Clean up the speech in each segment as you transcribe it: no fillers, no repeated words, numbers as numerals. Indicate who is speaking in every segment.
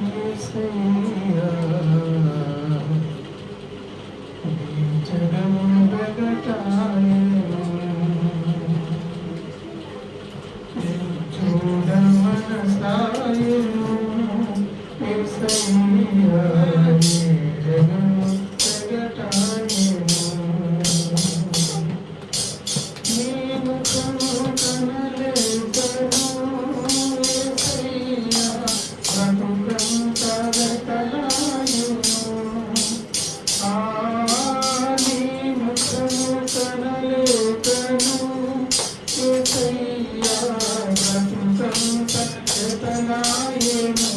Speaker 1: యేసయ్యా ఈ జగము వెగటాయెను చూడ మనసాయెను యేసయ్యా ఈ జగము వెగటాయెను నేను కనుగొనలేకను యేసయ్యా బ్రతుకంత వెతలాయెను నేను కనుగొనలేకను యేసయ్యా బ్రతుకంత వెతలాయెను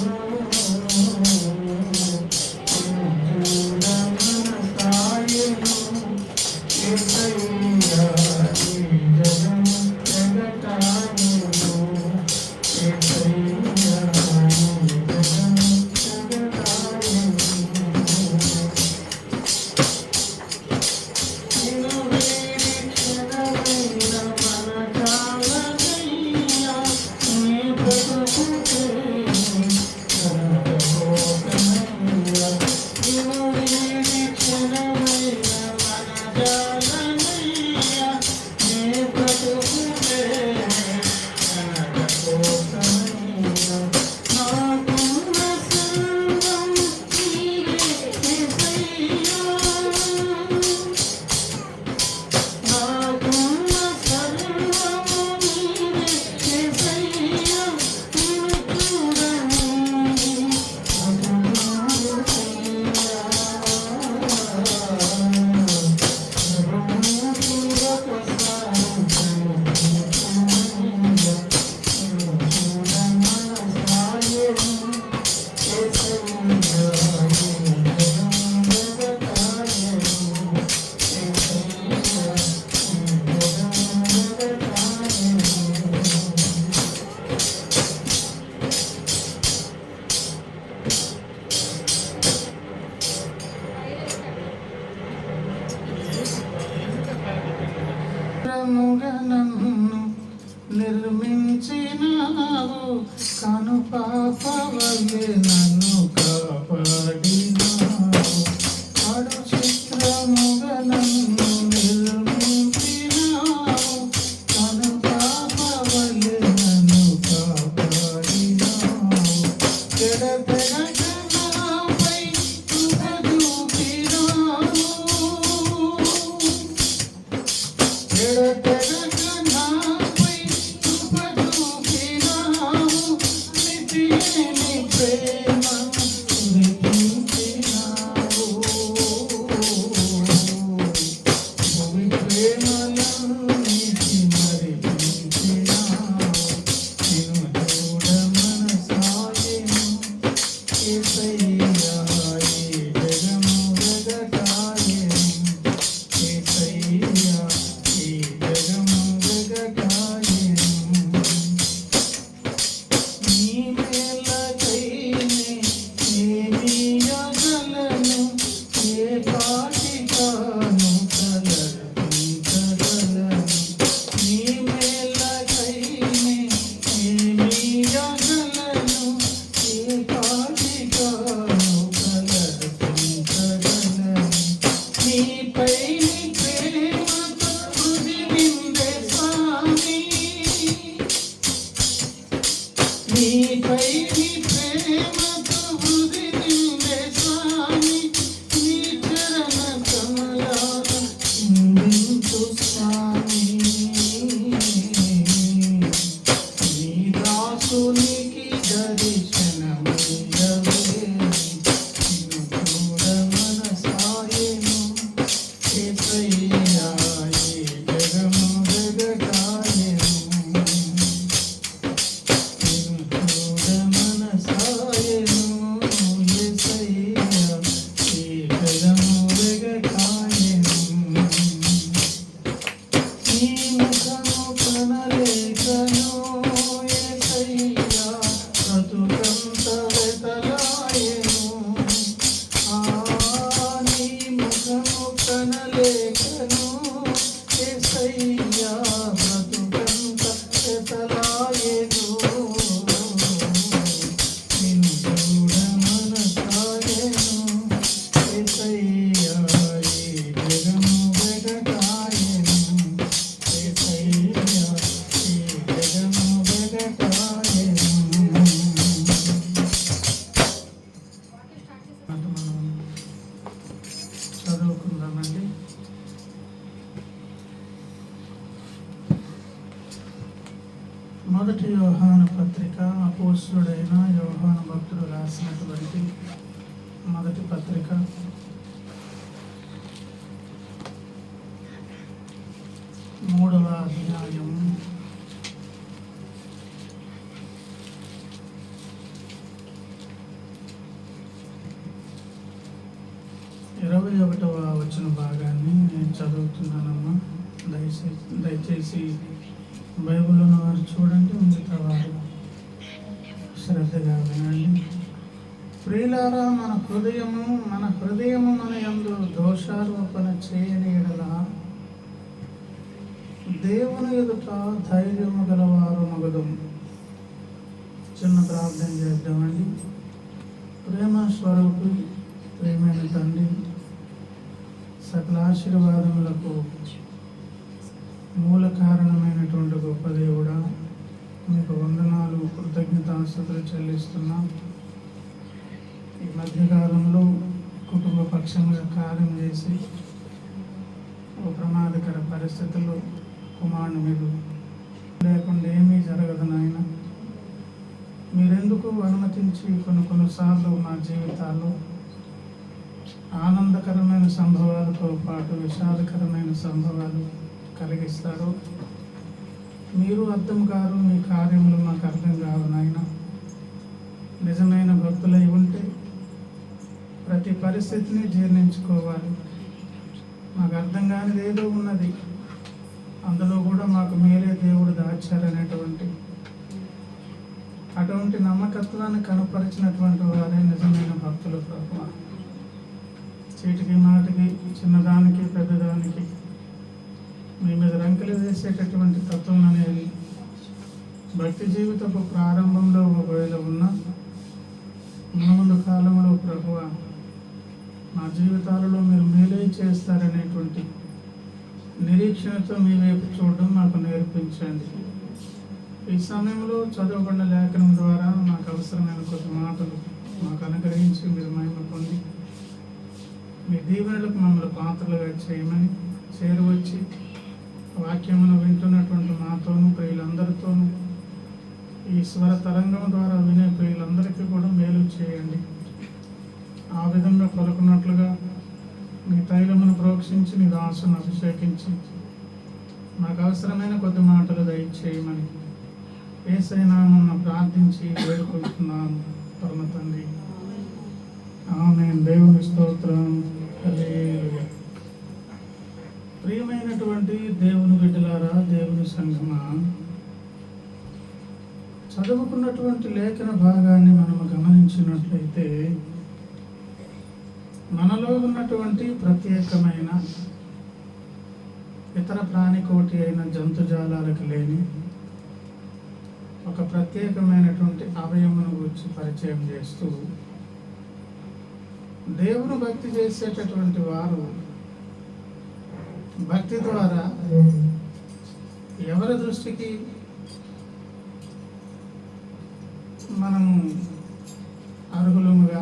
Speaker 1: నన్ను నిర్మించినావు కను పాపవలె నన్ను కాపాడినావు అడు చిత్రముగా నన్ను నిర్మించినావు కను పాపవలె నన్ను కాపాడినావు జడపెరగనాపై కృప చూపినావు tu అపోస్తలుడైన యోహాను భక్తుడు రాసినటువంటి మొదటి పత్రిక 3వ అధ్యాయం 21వ వచన భాగాన్ని నేను చదువుతున్నానమ్మా. దయచేసి బైబిల్ ఉన్నవారు చూడండి, మిగతా వారు శ్రద్ధగా వినండి. ప్రియులారా, మన హృదయము మన యందు దోషారోపణ చేయని యెడల దేవుని ఎదుట ధైర్యము గలవారు మగదుము. చిన్న ప్రార్థన చేద్దామండి. ప్రేమ స్వరూపి, ప్రేమైన తండ్రి, సకల ఆశీర్వాదములకు మూల కారణమైనటువంటి గొప్ప దేవుడా, మీకు వందనాలు, కృతజ్ఞతాస్తుతులు చెల్లిస్తున్నాం. ఈ మధ్యకాలంలో కుటుంబ పక్షంగా కార్యం చేసి ఓ ప్రమాదకర పరిస్థితుల్లో కుమారుని మీరు లేకుండా ఏమీ జరగదు నాయన. మీరెందుకు అనుమతించి కొన్నిసార్లు మా జీవితాల్లో ఆనందకరమైన సంభవాలతో పాటు విషాదకరమైన సంభవాలు కలిగిస్తారు. మీరు అర్థం కారు, మీ కార్యములు మాకు అర్థం కావు నాయన. నిజమైన భక్తులై ఉంటే ప్రతి పరిస్థితిని జీర్ణించుకోవాలి. మాకు అర్థం కానిది ఏదో ఉన్నది, అందులో కూడా మాకు మీరే దేవుడు దాచారనేటువంటి అటువంటి నమ్మకత్వాన్ని కనపరిచినటువంటి వారే నిజమైన భక్తులు ప్రభువా. చీటికి మాటికి, చిన్నదానికి పెద్దదానికి మీ మీద రంకెలు వేసేటటువంటి తత్వం అనేది భక్తి జీవితపు ప్రారంభంలో ఒకవేళ ఉన్న ముందు కాలంలో ప్రభువా మా జీవితాలలో మీరు మేలే చేస్తారనేటువంటి నిరీక్షణతో మీ వైపు చూడడం మాకు నేర్పించండి. ఈ సమయంలో చదవబడిన లేఖనం ద్వారా మాకు అవసరమైన కొద్ది మాటలు మాకు అనుగ్రహించి మీరు మహిమ పొంది మీ దీవెనలకు మమ్మల్ని పాత్రలుగా చేయమని చేరువచ్చి వాక్యమును వింటున్నటువంటి మాతోనూ ప్రియులందరితోనూ ఈ స్వర తరంగం ద్వారా వినే ప్రియులందరికీ కూడా మేలు చేయండి. ఆ విధంగా పలుకున్నట్లుగా మీ తైలమును ప్రోక్షించి మీ దాసును అభిషేకించి మాకు అవసరమైన కొద్ది మాటలు దయచేయమని యేసయ్య నామమున ప్రార్థించి వేడుకుంటున్నాను పరమ తండ్రి. ఆమేన్. దేవుని స్తోత్రం. హల్లెలూయా. ప్రియమైనటువంటి దేవుని బిడ్డలారా, దేవుని సంఘమా, చదువుకున్నటువంటి లేఖన భాగాన్ని మనము గమనించినట్లయితే మనలో ఉన్నటువంటి ప్రత్యేకమైన ఇతర ప్రాణికోటి అయిన జంతుజాలాలకు లేని ఒక ప్రత్యేకమైనటువంటి అవయమును గురించి పరిచయం చేస్తూ దేవుని భక్తి చేసేటటువంటి వారు భక్తి ద్వారా ఎవరి దృష్టికి మనము అర్హులముగా,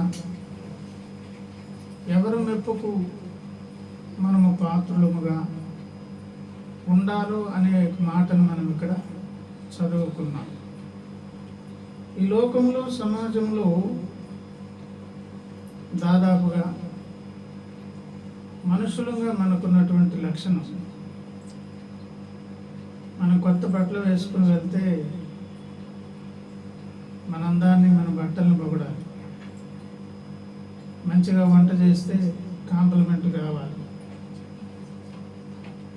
Speaker 1: ఎవరు మెప్పుకు మనము పాత్రులముగా ఉండాలో అనే మాటను మనం ఇక్కడ చదువుకున్నాం. ఈ లోకంలో, సమాజంలో దాదాపుగా మనుషులుగా మనకున్నటువంటి లక్షణం, మనం కొత్త బట్టలు వేసుకుని వెళ్తే మన అందాన్ని, మన బట్టలను పొగడాలి. మంచిగా వంట చేస్తే కాంప్లిమెంట్ కావాలి.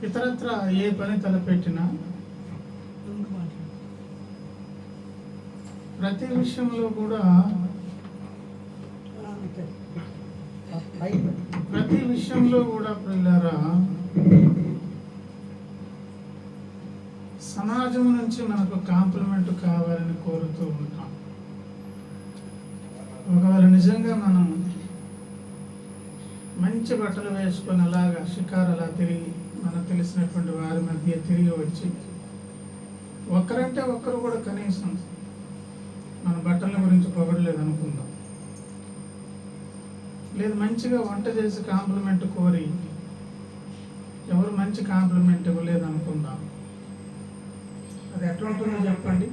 Speaker 1: ఇతరత్ర ఏ పని తలపెట్టినా ప్రతి విషయంలో కూడా పిల్లరా సమాజం నుంచి మనకు కాంప్లిమెంట్ కావాలని కోరుతూ ఉంటాం. ఒకవేళ నిజంగా మనం మంచి బట్టలు వేసుకొని అలాగా షికారలా తిరిగి మనకు తెలిసినటువంటి వారి మధ్య తిరిగి వచ్చి ఒకరంటే ఒక్కరు కూడా కనీసం మన బట్టల గురించి పొగడలేదు అనుకుందాం. లేదు మంచిగా వంట చేసి కాంప్లిమెంట్ కోరి ఎవరు మంచి కాంప్లిమెంట్ ఇవ్వలేదు అనుకుందాం. అది ఎట్లా ఉంటుందో చెప్పండి.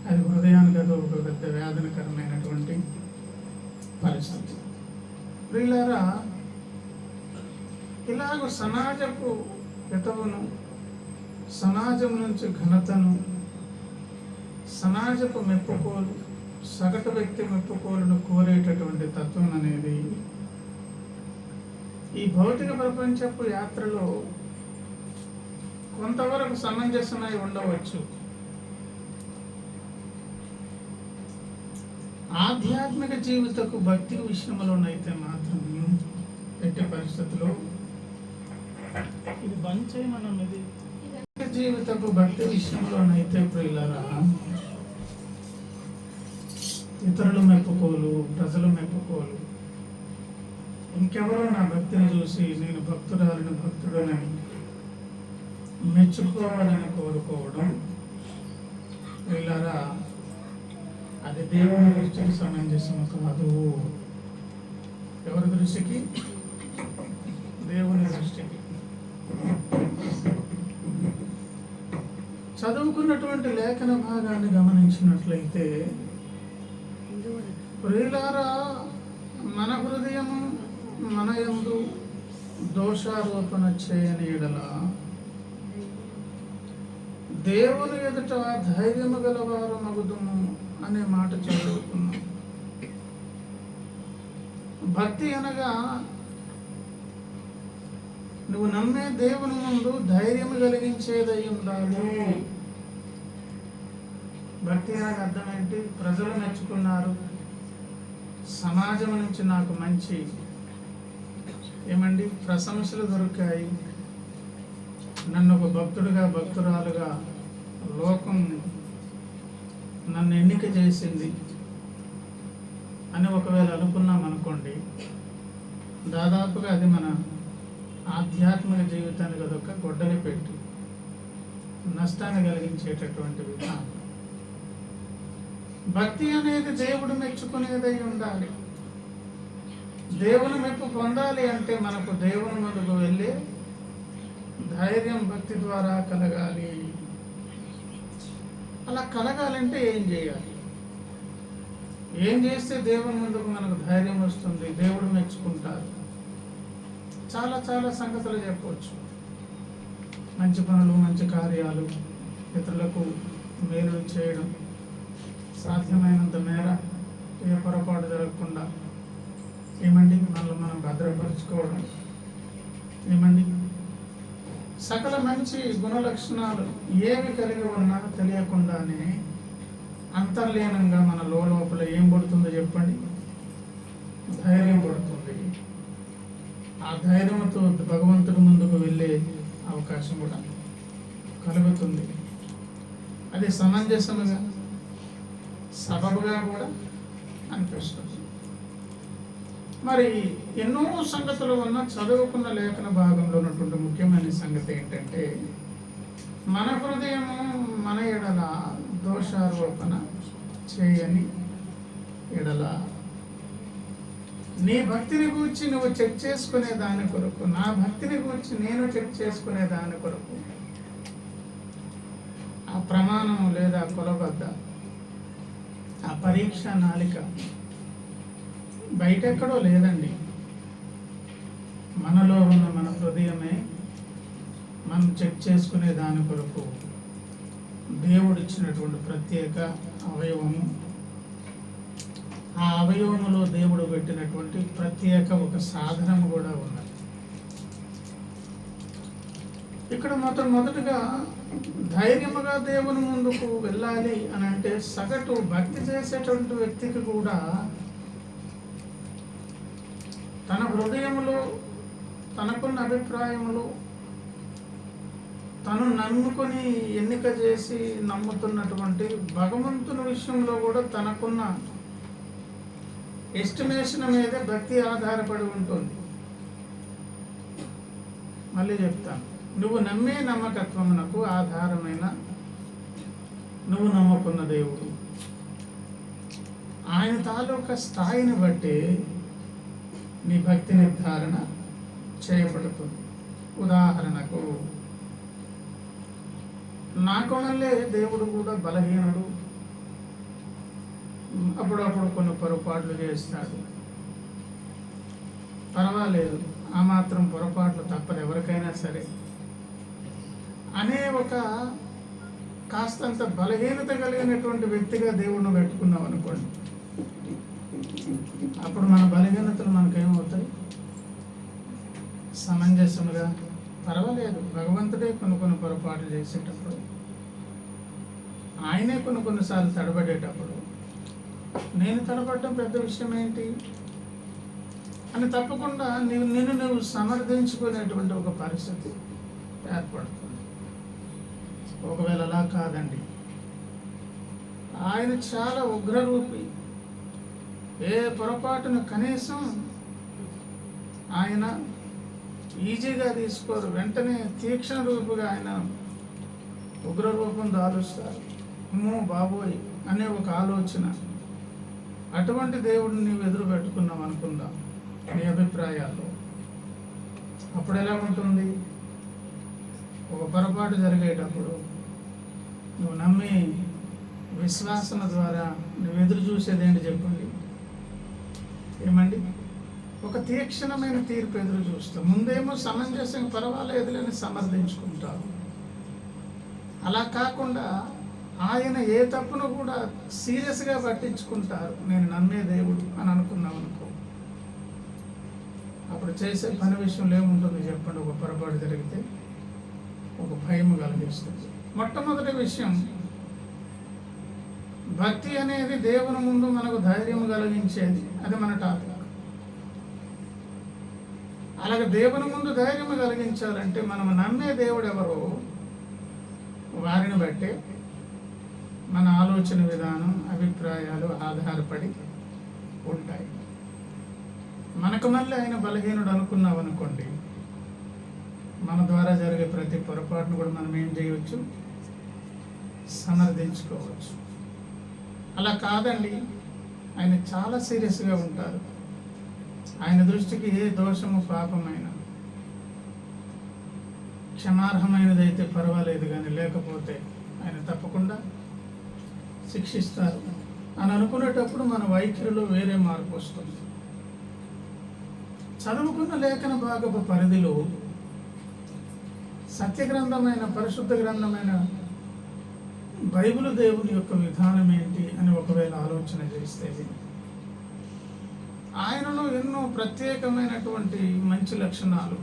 Speaker 1: అది హృదయానికి అది ఒక పెద్ద వేదనకరమైనటువంటి పరిస్థితి. ప్రియులారా, ఇలాగ సమాజపు హితవును, సమాజం నుంచి ఘనతను, సమాజపు మెప్పుకోలు, సగటు వ్యక్తి మెప్పుకోలును కోరేటటువంటి తత్వం అనేది ఈ భౌతిక ప్రపంచపు యాత్రలో కొంతవరకు సమంజసమై ఉండవచ్చు. ఆధ్యాత్మిక జీవితకు భక్తి విషయంలోనైతే మాత్రం ఎట్టి పరిస్థితుల్లో ఇది బంద్ చేయమనం. ఇది జీవితపు భక్తి విషయంలోనైతే ప్రియులారా, ఇతరులు మెప్పుకోలు, ప్రజలు మెప్పుకోలు, ఇంకెవరో నా భక్తిని చూసి నేను భక్తురాలని, భక్తుడనని మెచ్చుకోవాలని కోరుకోవడం ప్రియులారా, అది దేవుని దృష్టికి సమంజసం కాదు. ఎవరి దృష్టికి? దేవుని దృష్టికి. చదువుకున్నటువంటి లేఖన భాగాన్ని గమనించినట్లయితే ప్రియులారా, మన హృదయము మన యందు దోషారోపణ చేయని యెడల దేవుని ఎదుట ధైర్యము గలవారు మగుదుము అనే మాట చదువుకున్నాం. భక్తి అనగా నువ్వు నమ్మే దేవుని ముందు ధైర్యం కలిగించేదై ఉండాలి. భక్తి అనగా అర్థం ఏంటి? ప్రజలు మెచ్చుకున్నారు, సమాజం నుంచి నాకు మంచి ప్రశంసలు దొరికాయి, నన్ను ఒక భక్తుడిగా, భక్తురాలుగా లోకం నన్ను ఎన్నిక చేసింది అని ఒకవేళ అనుకున్నాం అనుకోండి, దాదాపుగా అది మన ఆధ్యాత్మిక జీవితానికి అదొక గొడ్డలి పెట్టి నష్టాన్ని కలిగించేటటువంటి విధానం. భక్తి అనేది దేవుడు మెచ్చుకునేదై ఉండాలి. దేవుని మెప్పు పొందాలి అంటే మనకు దేవుని ముందుకు వెళ్ళి ధైర్యం భక్తి ద్వారా కలగాలి. అలా కలగాలంటే ఏం చేయాలి? ఏం చేస్తే దేవుని ముందుకు మనకు ధైర్యం వస్తుంది, దేవుడు మెచ్చుకుంటారు? చాలా చాలా సంగతులు చెప్పవచ్చు. మంచి పనులు, మంచి కార్యాలు, ఇతరులకు మేలు చేయడం, సాధ్యమైనంత మేర ఏ పొరపాటు జరగకుండా మనల్ని మనం భద్రపరచుకోవడం, సకల మంచి గుణలక్షణాలు ఏమి కలిగి ఉన్నా తెలియకుండానే అంతర్లీనంగా మన లోపల ఏం పడుతుందో చెప్పండి? ధైర్యం పడుతుంది. ఆ ధైర్యంతో భగవంతుడి ముందుకు వెళ్ళే అవకాశం కూడా కలుగుతుంది. అది సమంజసముగా, సబబుగా కూడా అనిపిస్తుంది. మరి ఎన్నో సంగతులు ఉన్న చదువుకున్న లేఖన భాగంలో ఉన్నటువంటి ముఖ్యమైన సంగతి ఏంటంటే, మన హృదయము మన ఎడల దోషారోపణ చేయని ఎడల, నీ భక్తిని గురించి నువ్వు చెక్ చేసుకునే దాని కొరకు, నా భక్తిని గురించి నేను చెక్ చేసుకునే దాని కొరకు ఆ ప్రమాణం లేదా కొలబద్ద, ఆ పరీక్ష నాలిక బయటెక్కడో లేదండి. మనలో ఉన్న మన హృదయమే మనం చెక్ చేసుకునే దాని కొరకు దేవుడు ఇచ్చినటువంటి ప్రత్యేక అవయవము. ఆ అవయవములో దేవుడు పెట్టినటువంటి ప్రత్యేక ఒక సాధనము కూడా ఉన్నది. ఇక్కడ మొదటగా ధైర్యముగా దేవుని ముందుకు వెళ్ళాలి అని అంటే, సగటు భక్తి చేసేటువంటి వ్యక్తికి కూడా తన హృదయములో తనకున్న అభిప్రాయములు, తను నమ్ముకొని ఎన్నిక చేసి నమ్ముతున్నటువంటి భగవంతుని విషయంలో కూడా తనకున్న ఎస్టిమేషన్ మీదే భక్తి ఆధారపడి ఉంటుంది. మళ్ళీ చెప్తాను, నువ్వు నమ్మే నమ్మకత్వమునకు ఆధారమైన నువ్వు నమ్ముకున్న దేవుడు, ఆయన తాలూకా స్థాయిని బట్టి నీ భక్తి నిర్ధారణ చేయబడుతుంది. ఉదాహరణకు, నా కొనలే దేవుడు కూడా బలహీనుడు, అప్పుడప్పుడు కొన్ని పొరపాట్లు చేస్తాడు. పర్వాలేదు, ఆ మాత్రం పొరపాట్లు తప్పదు ఎవరికైనా సరే అనే ఒక కాస్తంత బలహీనత కలిగినటువంటి వ్యక్తిగా దేవుణ్ణి పెట్టుకున్నాం అనుకోండి, అప్పుడు మన బలహీనతలు మనకేమవుతాయి? సమంజసముగా పర్వాలేదు, భగవంతుడే కొన్ని పొరపాట్లు చేసేటప్పుడు, ఆయనే కొన్నిసార్లు తడబడేటప్పుడు నేను తడబడటం పెద్ద విషయం ఏంటి అని తప్పకుండా నువ్వు సమర్థించుకునేటువంటి ఒక పరిస్థితి ఏర్పడుతుంది. ఒకవేళ అలా కాదండి, ఆయన చాలా ఉగ్రరూపి, ఏ పొరపాటును కనీసం ఆయన ఈజీగా తీసుకోరు, వెంటనే తీక్షణ రూపుగా ఆయన ఉగ్రరూపం దాలుస్తారు. అమ్మో బాబోయ్ అనే ఒక ఆలోచన. అటువంటి దేవుడిని నీవు ఎదురు పెట్టుకున్నావు అనుకుందాం నీ అభిప్రాయాల్లో, అప్పుడు ఎలా ఉంటుంది? ఒక పొరపాటు జరిగేటప్పుడు నువ్వు నమ్మి విశ్వాసన ద్వారా నువ్వు ఎదురు చూసేది ఏంటి చెప్పండి? ఏమండి? ఒక తీక్షణమైన తీర్పు ఎదురు చూస్తావు. ముందేమో సమంజసంగా పర్వాలేదులని సమర్థించుకుంటావు. అలా కాకుండా ఆయన ఏ తప్పును కూడా సీరియస్గా పట్టించుకుంటారు. నేను నమ్మే దేవుడు అని అనుకున్నావు అనుకో, అప్పుడు చేసే పని విషయంలో ఏముంటుంది చెప్పండి? ఒక పొరపాటు జరిగితే ఒక భయం కలిగిస్తుంది. మొట్టమొదటి విషయం, భక్తి అనేది దేవుని ముందు మనకు ధైర్యం కలిగించేది. అది మన టాపిక్. అలాగే దేవుని ముందు ధైర్యం కలిగించాలంటే మనం నమ్మే దేవుడు ఎవరో వారిని బట్టే మన ఆలోచన విధానం, అభిప్రాయాలు ఆధారపడి ఉంటాయి. మనకు మళ్ళీ ఆయన బలహీనుడు అనుకున్నావు అనుకోండి, మన ద్వారా జరిగే ప్రతి పొరపాటును కూడా మనం ఏం చేయవచ్చు? సమర్థించుకోవచ్చు. అలా కాదండి, ఆయన చాలా సీరియస్గా ఉంటారు. ఆయన దృష్టికి ఏ దోషము పాపమైన క్షమార్హమైనదైతే పర్వాలేదు, కానీ లేకపోతే ఆయన తప్పకుండా శిక్షిస్తారు అని అనుకునేటప్పుడు మన వైఖరిలో వేరే మార్పు వస్తుంది. చదువుకున్న లేఖన భాగపు పరిధిలో సత్యగ్రంథమైన, పరిశుద్ధ గ్రంథమైన బైబిల్ దేవుని యొక్క విధానం ఏంటి అని ఒకవేళ ఆలోచన చేస్తే ఆయనలో ఎన్నో ప్రత్యేకమైనటువంటి మంచి లక్షణాలు,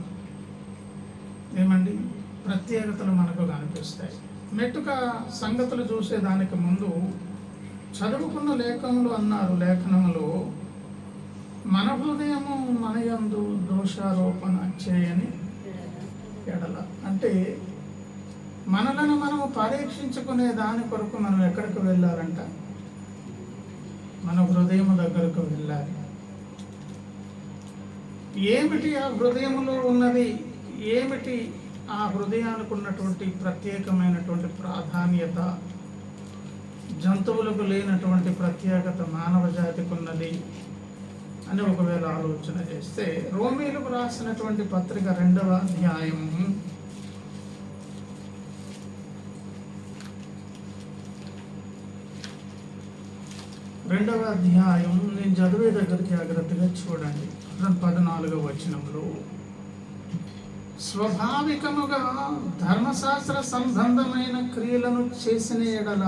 Speaker 1: ఏమండి, ప్రత్యేకతలు మనకు కనిపిస్తాయి. మెట్టుక సంగతులు చూసేదానికి ముందు చదువుకున్న లేఖములు అన్నారు. లేఖనములో మన హృదయము మనయందు దోషారోపణ చేయని ఎడల, అంటే మనలను మనము పరీక్షించుకునే దాని కొరకు మనం ఎక్కడికి వెళ్ళాలంట? మన హృదయం దగ్గరకు వెళ్ళాలి. ఏమిటి ఆ హృదయములో ఉన్నది? ఏమిటి ఆ హృదయానికి ఉన్నటువంటి ప్రత్యేకమైనటువంటి ప్రాధాన్యత? జంతువులకు లేనటువంటి ప్రత్యేకత మానవ జాతికి ఉన్నది అని ఒకవేళ ఆలోచన చేస్తే, రోమీలకు రాసినటువంటి పత్రిక 2వ అధ్యాయము 2వ అధ్యాయం నేను చదివే దగ్గర జాగ్రత్తగా చూడండి. 14వ వచనంలో, స్వాభావికముగా ధర్మశాస్త్ర సంబంధమైన క్రియలను చేసిన ఎడల,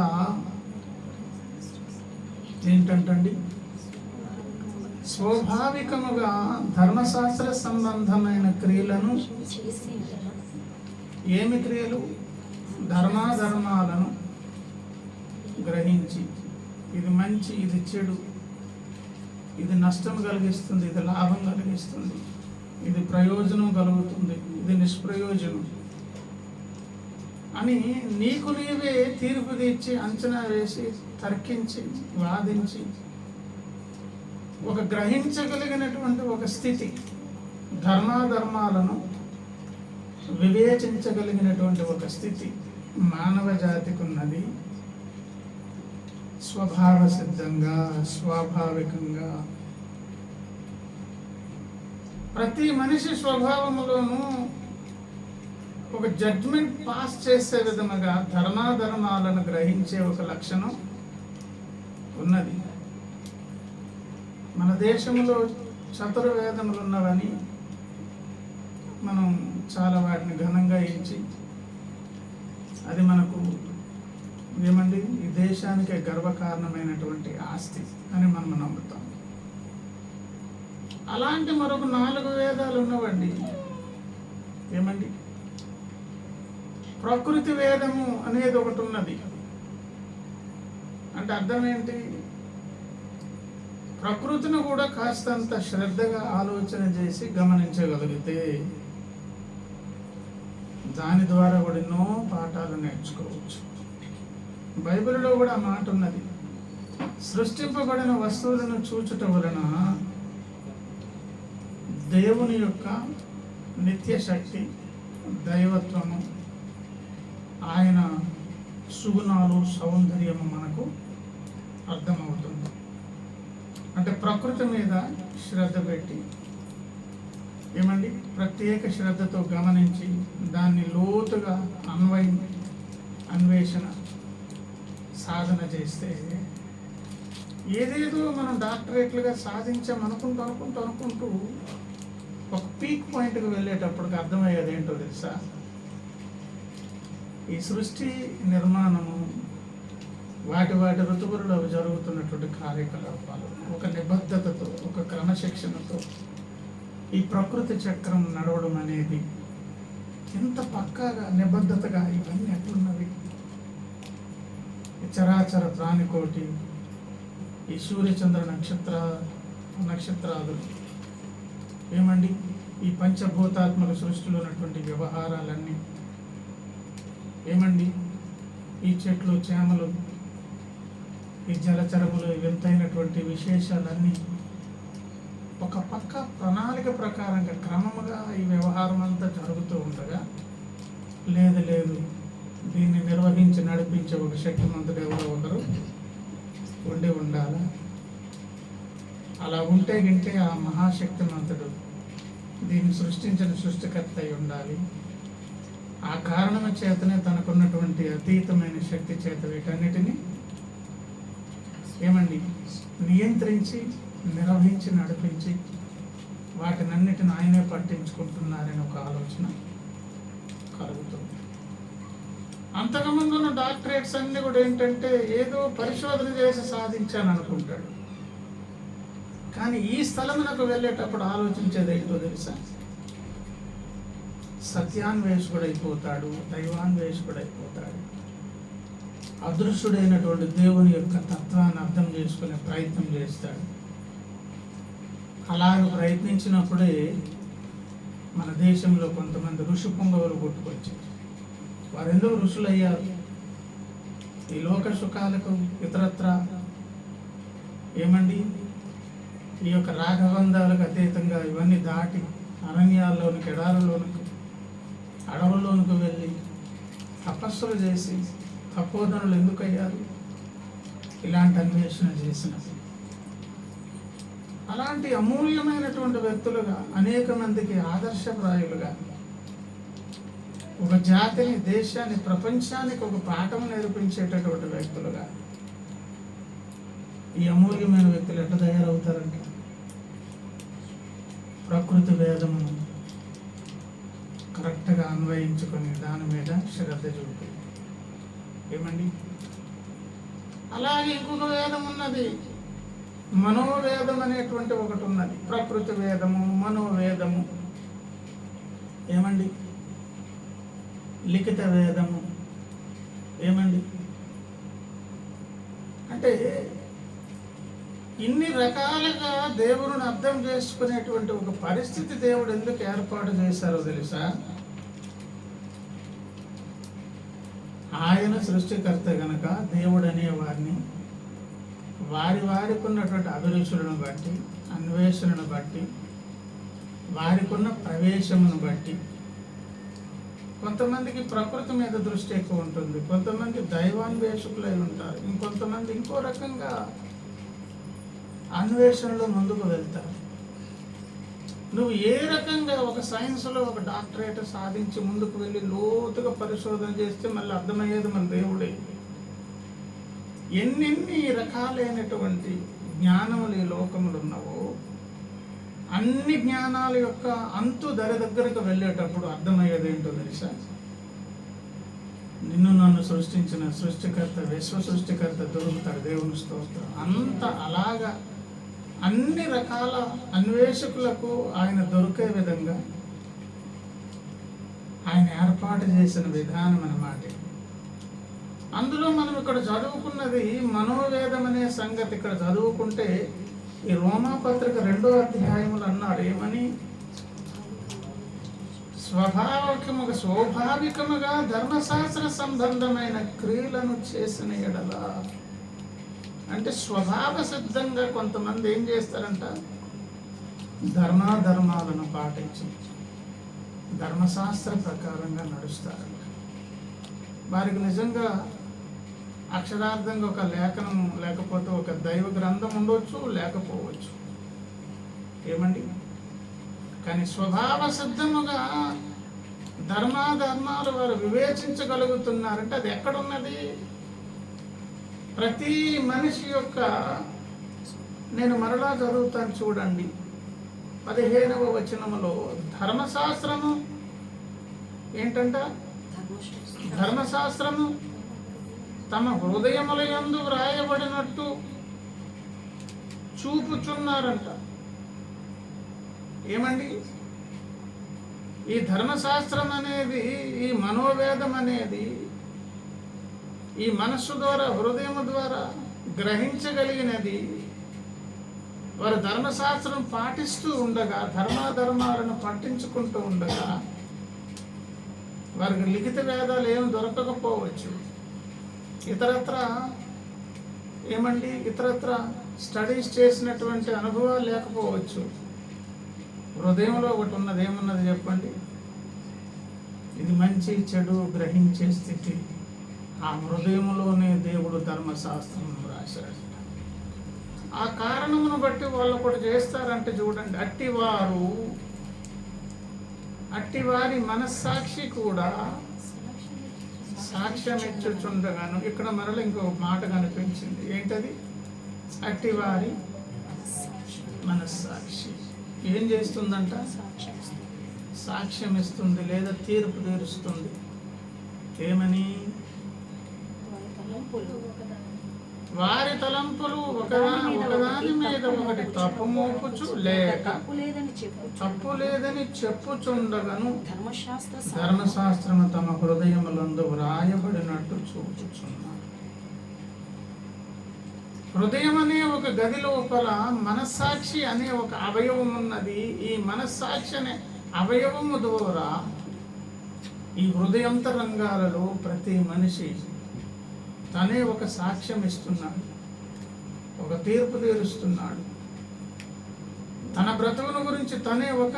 Speaker 1: ఏంటంటండి? స్వాభావికముగా ధర్మశాస్త్ర సంబంధమైన క్రియలను, ఏమి క్రియలు? ధర్మాధర్మాలను గ్రహించి, ఇది మంచి, ఇది చెడు, ఇది నష్టం కలిగిస్తుంది, ఇది లాభం కలిగిస్తుంది, ఇది ప్రయోజనం కలుగుతుంది, ఇది నిష్ప్రయోజనం అని నీకు నీవే తీర్పు తీర్చి, అంచనా వేసి, తర్కించి, వాదించి, ఒక గ్రహించగలిగినటువంటి ఒక స్థితి, ధర్మాధర్మాలను వివేచించగలిగినటువంటి ఒక స్థితి మానవ జాతికి ఉన్నది. స్వభావ సిద్ధంగా, స్వాభావికంగా ప్రతి మనిషి స్వభావములోనూ ఒక జడ్జ్మెంట్ పాస్ చేసే విధముగా ధర్మాధర్మాలను గ్రహించే ఒక లక్షణం ఉన్నది. మన దేశంలో చతుర్వేదములు ఉన్నవని మనం చాలా వాటిని ఘనంగా ఇచ్చి అది మనకు ఏమండి ఈ దేశానికే గర్వకారణమైనటువంటి ఆస్తి అని మనం నమ్ముతాం. అలాంటి మరొక 4 వేదాలు ఉన్నవండి. ఏమండి ప్రకృతి వేదము అనేది ఒకటి ఉన్నది. అంటే అర్థం ఏంటి? ప్రకృతిని కూడా కాస్తంత శ్రద్ధగా ఆలోచన చేసి గమనించగలిగితే దాని ద్వారా కూడా ఎన్నో పాఠాలు నేర్చుకోవచ్చు. బైబిల్లో కూడా ఆ మాట ఉన్నది, సృష్టింపబడిన వస్తువులను చూచుట వలన దేవుని యొక్క నిత్య శక్తి, దైవత్వము, ఆయన సుగుణాలు, సౌందర్యము మనకు అర్థమవుతుంది. అంటే ప్రకృతి మీద శ్రద్ధ పెట్టి ఏమండి ప్రత్యేక శ్రద్ధతో గమనించి దాన్ని లోతుగా అన్వేషణ సాధన చేస్తే ఏదేదో మనం డాక్టరేట్లుగా సాధించామనుకుంటూ ఒక పీక్ పాయింట్కి వెళ్ళేటప్పటికి అర్థమయ్యేది ఏంటో తెలుసా? ఈ సృష్టి నిర్మాణము, వాటి ఋతువులలో జరుగుతున్నటువంటి కార్యకలాపాలు ఒక నిబద్ధతతో, ఒక క్రమశిక్షణతో ఈ ప్రకృతి చక్రం నడవడం అనేది ఎంత పక్కాగా నిబద్ధతగా ఇవన్నీ ఎట్లున్నవి. చరాచర ప్రాణికోటి, ఈ సూర్యచంద్ర నక్షత్రాలు ఏమండి ఈ పంచభూతాత్మక సృష్టిలో ఉన్నటువంటి వ్యవహారాలన్నీ ఏమండి ఈ చెట్లు, చేమలు, ఈ జలచరములు, వింతైనటువంటి విశేషాలన్నీ ఒక పక్క ప్రణాళిక ప్రకారంగా క్రమముగా ఈ వ్యవహారం అంతా జరుగుతూ ఉండగా లేదు దీన్ని నిర్వహించి నడిపించే ఒక శక్తిమంతుడు ఎవరో ఒకరు ఉండాలి. అలా ఉంటే ఆ మహాశక్తిమంతుడు దీన్ని సృష్టించిన సృష్టికర్త అయి ఉండాలి. ఆ కారణము చేతనే తనకున్నటువంటి అతీతమైన శక్తి చేత వీటన్నిటిని ఏమండి నియంత్రించి, నిర్వహించి, నడిపించి వాటినన్నిటిని ఆయనే పట్టించుకుంటున్నారని ఒక ఆలోచన కలుగుతుంది. అంతకుముందున్న డాక్టరేట్స్ అన్ని కూడా ఏంటంటే ఏదో పరిశోధన చేసి సాధించాను అనుకుంటాడు. కానీ ఈ స్థలమునకు వెళ్ళేటప్పుడు ఆలోచించేది ఏంటో తెలుసా? సత్యాన్వేషకుడైపోతాడు, దైవాన్వేషకుడైపోతాడు. అదృశ్యుడైనటువంటి దేవుని యొక్క తత్వాన్ని అర్థం చేసుకునే ప్రయత్నం చేస్తాడు. అలాగ ప్రయత్నించినప్పుడే మన దేశంలో కొంతమంది ఋషి పుంగవులు పుట్టుకొచ్చారు. వారు ఎందుకు ఋషులయ్యారు? ఈ లోక సుఖాలకు ఇతరత్ర ఏమండి ఈ యొక్క రాగబంధాలకు అతీతంగా ఇవన్నీ దాటి అరణ్యాల్లోనికి, ఎడారులోనికి, అడవుల్లోనికి వెళ్ళి తపస్సులు చేసి తపోధనులు ఎందుకు అయ్యారు? ఇలాంటి అన్వేషణ చేసిన అలాంటి అమూల్యమైనటువంటి వ్యక్తులుగా, అనేక మందికి ఆదర్శప్రాయులుగా, ఒక జాతిని, దేశాన్ని, ప్రపంచానికి ఒక పాఠం నేర్పించేటటువంటి వ్యక్తులుగా ఈ అమూల్యమైన వ్యక్తులు ఎట్లా తయారవుతారంటే ప్రకృతి వేదమును కరెక్ట్గా అన్వయించుకొని దాని మీద శ్రద్ధ చూపి ఏమండి. అలాగే ఇంకొక వేదం ఉన్నది, మనోవేదం అనేటువంటి ఒకటి ఉన్నది. ప్రకృతి వేదము, మనోవేదము, ఏమండి లిఖిత వేదము, ఏమండి అంటే ఇన్ని రకాలుగా దేవుడిని అర్థం చేసుకునేటువంటి ఒక పరిస్థితి దేవుడు ఎందుకు ఏర్పాటు చేశారో తెలుసా? ఆయన సృష్టికర్త గనక దేవుడు అనేవారిని వారికి ఉన్నటువంటి అభిరుచులను బట్టి, అన్వేషణను బట్టి, వారికున్న ప్రవేశమును బట్టి, కొంతమందికి ప్రకృతి మీద దృష్టి ఎక్కువ ఉంటుంది, కొంతమంది దైవాన్వేషకులై ఉంటారు, ఇంకొంతమంది ఇంకో రకంగా అన్వేషణలో ముందుకు వెళ్తారు. నువ్వు ఏ రకంగా ఒక సైన్స్లో ఒక డాక్టరేట్ సాధించి ముందుకు వెళ్ళి లోతుగా పరిశోధన చేస్తే మళ్ళీ అర్థమయ్యేది మన దేవుడే. ఎన్నెన్ని రకాలైనటువంటి జ్ఞానములు ఈ లోకములు ఉన్నవో అన్ని జ్ఞానాల యొక్క అంతు దగ్గరకు వెళ్ళేటప్పుడు అర్థమయ్యేది ఏంటో తెలుసా? నిన్ను నన్ను సృష్టించిన సృష్టికర్త, విశ్వ సృష్టికర్త దొరుకుతాడు. దేవుని స్తోత్రం. అంత అలాగా అన్ని రకాల అన్వేషకులకు ఆయన దొరికే విధంగా ఆయన ఏర్పాటు చేసిన విధానం అన్నమాట. అందులో మనం ఇక్కడ చదువుకున్నది మనోవేదం అనే సంగతి. ఇక్కడ చదువుకుంటే ఈ రోమాపత్రిక 2వ అధ్యాయములు అన్నాడు ఏమని? స్వాభావికముగా ధర్మశాస్త్ర సంబంధమైన క్రియలను చేసిన ఎడల, అంటే స్వభావ సిద్ధంగా కొంతమంది ఏం చేస్తారంట? ధర్మాలను పాటించి ధర్మశాస్త్ర ప్రకారంగా నడుస్తారంట. వారికి నిజంగా అక్షరార్థంగా ఒక లేఖనం లేకపోతే ఒక దైవ గ్రంథం ఉండొచ్చు, లేకపోవచ్చు. ఏమండి? కానీ స్వభావ సిద్ధముగా ధర్మాలు వారు వివేచించగలుగుతున్నారంటే అది ఎక్కడున్నది? ప్రతి మనిషి యొక్క, నేను మరలా చదువుతాను చూడండి 15వ వచనములో, ధర్మశాస్త్రము ఏంటంట? ధర్మశాస్త్రము తమ హృదయముల యందు వ్రాయబడినట్టు చూపుచున్నారంట. ఏమండి? ఈ ధర్మశాస్త్రం అనేది, ఈ మనోవేదం అనేది ఈ మనస్సు ద్వారా, హృదయం ద్వారా గ్రహించగలిగినది. వారు ధర్మశాస్త్రం పాటిస్తూ ఉండగా, ధర్మాలను పట్టించుకుంటూ ఉండగా వారికి లిఖిత వేదాలు ఏమి దొరకకపోవచ్చు. ఇతరత్ర స్టడీస్ చేసినటువంటి అనుభవాలు లేకపోవచ్చు. హృదయంలో ఒకటి ఉన్నది. ఏమున్నది చెప్పండి? ఇది మంచి చెడు గ్రహించే స్థితి. ఆ హృదయంలోనే దేవుడు ధర్మశాస్త్రం రాశాడు. ఆ కారణమును బట్టి వాళ్ళు కూడా చేస్తారంటే చూడండి, అట్టివారి మనస్సాక్షి కూడా సాక్ష్యం ఇచ్చుచుండగాను. ఇక్కడ మరల ఇంకో మాట కనిపించింది. ఏంటది? అట్టివారి మనస్సాక్షి ఏం చేస్తుందంట? సాక్ష్యం ఇస్తుంది, లేదా తీర్పు తీరుస్తుంది. ఏమని? వారి తలంపులు ఒకదాని మీద ఒకటి తప్పు మోపుచు, లేక తప్పు లేదని చెప్పుచుండగను ధర్మశాస్త్రము తమ హృదయములందు వ్రాయబడినట్టు చూపుచున్నారు. హృదయం అనే ఒక గది లోపల మనస్సాక్షి అనే ఒక అవయవం ఉన్నది. ఈ మనస్సాక్షి అనే అవయవము ద్వారా ఈ హృదయాంతరంగాలలో ప్రతి మనిషి తనే ఒక సాక్ష్యం ఇస్తున్నాడు, ఒక తీర్పు తీరుస్తున్నాడు. తన బ్రతుకును గురించి తనే ఒక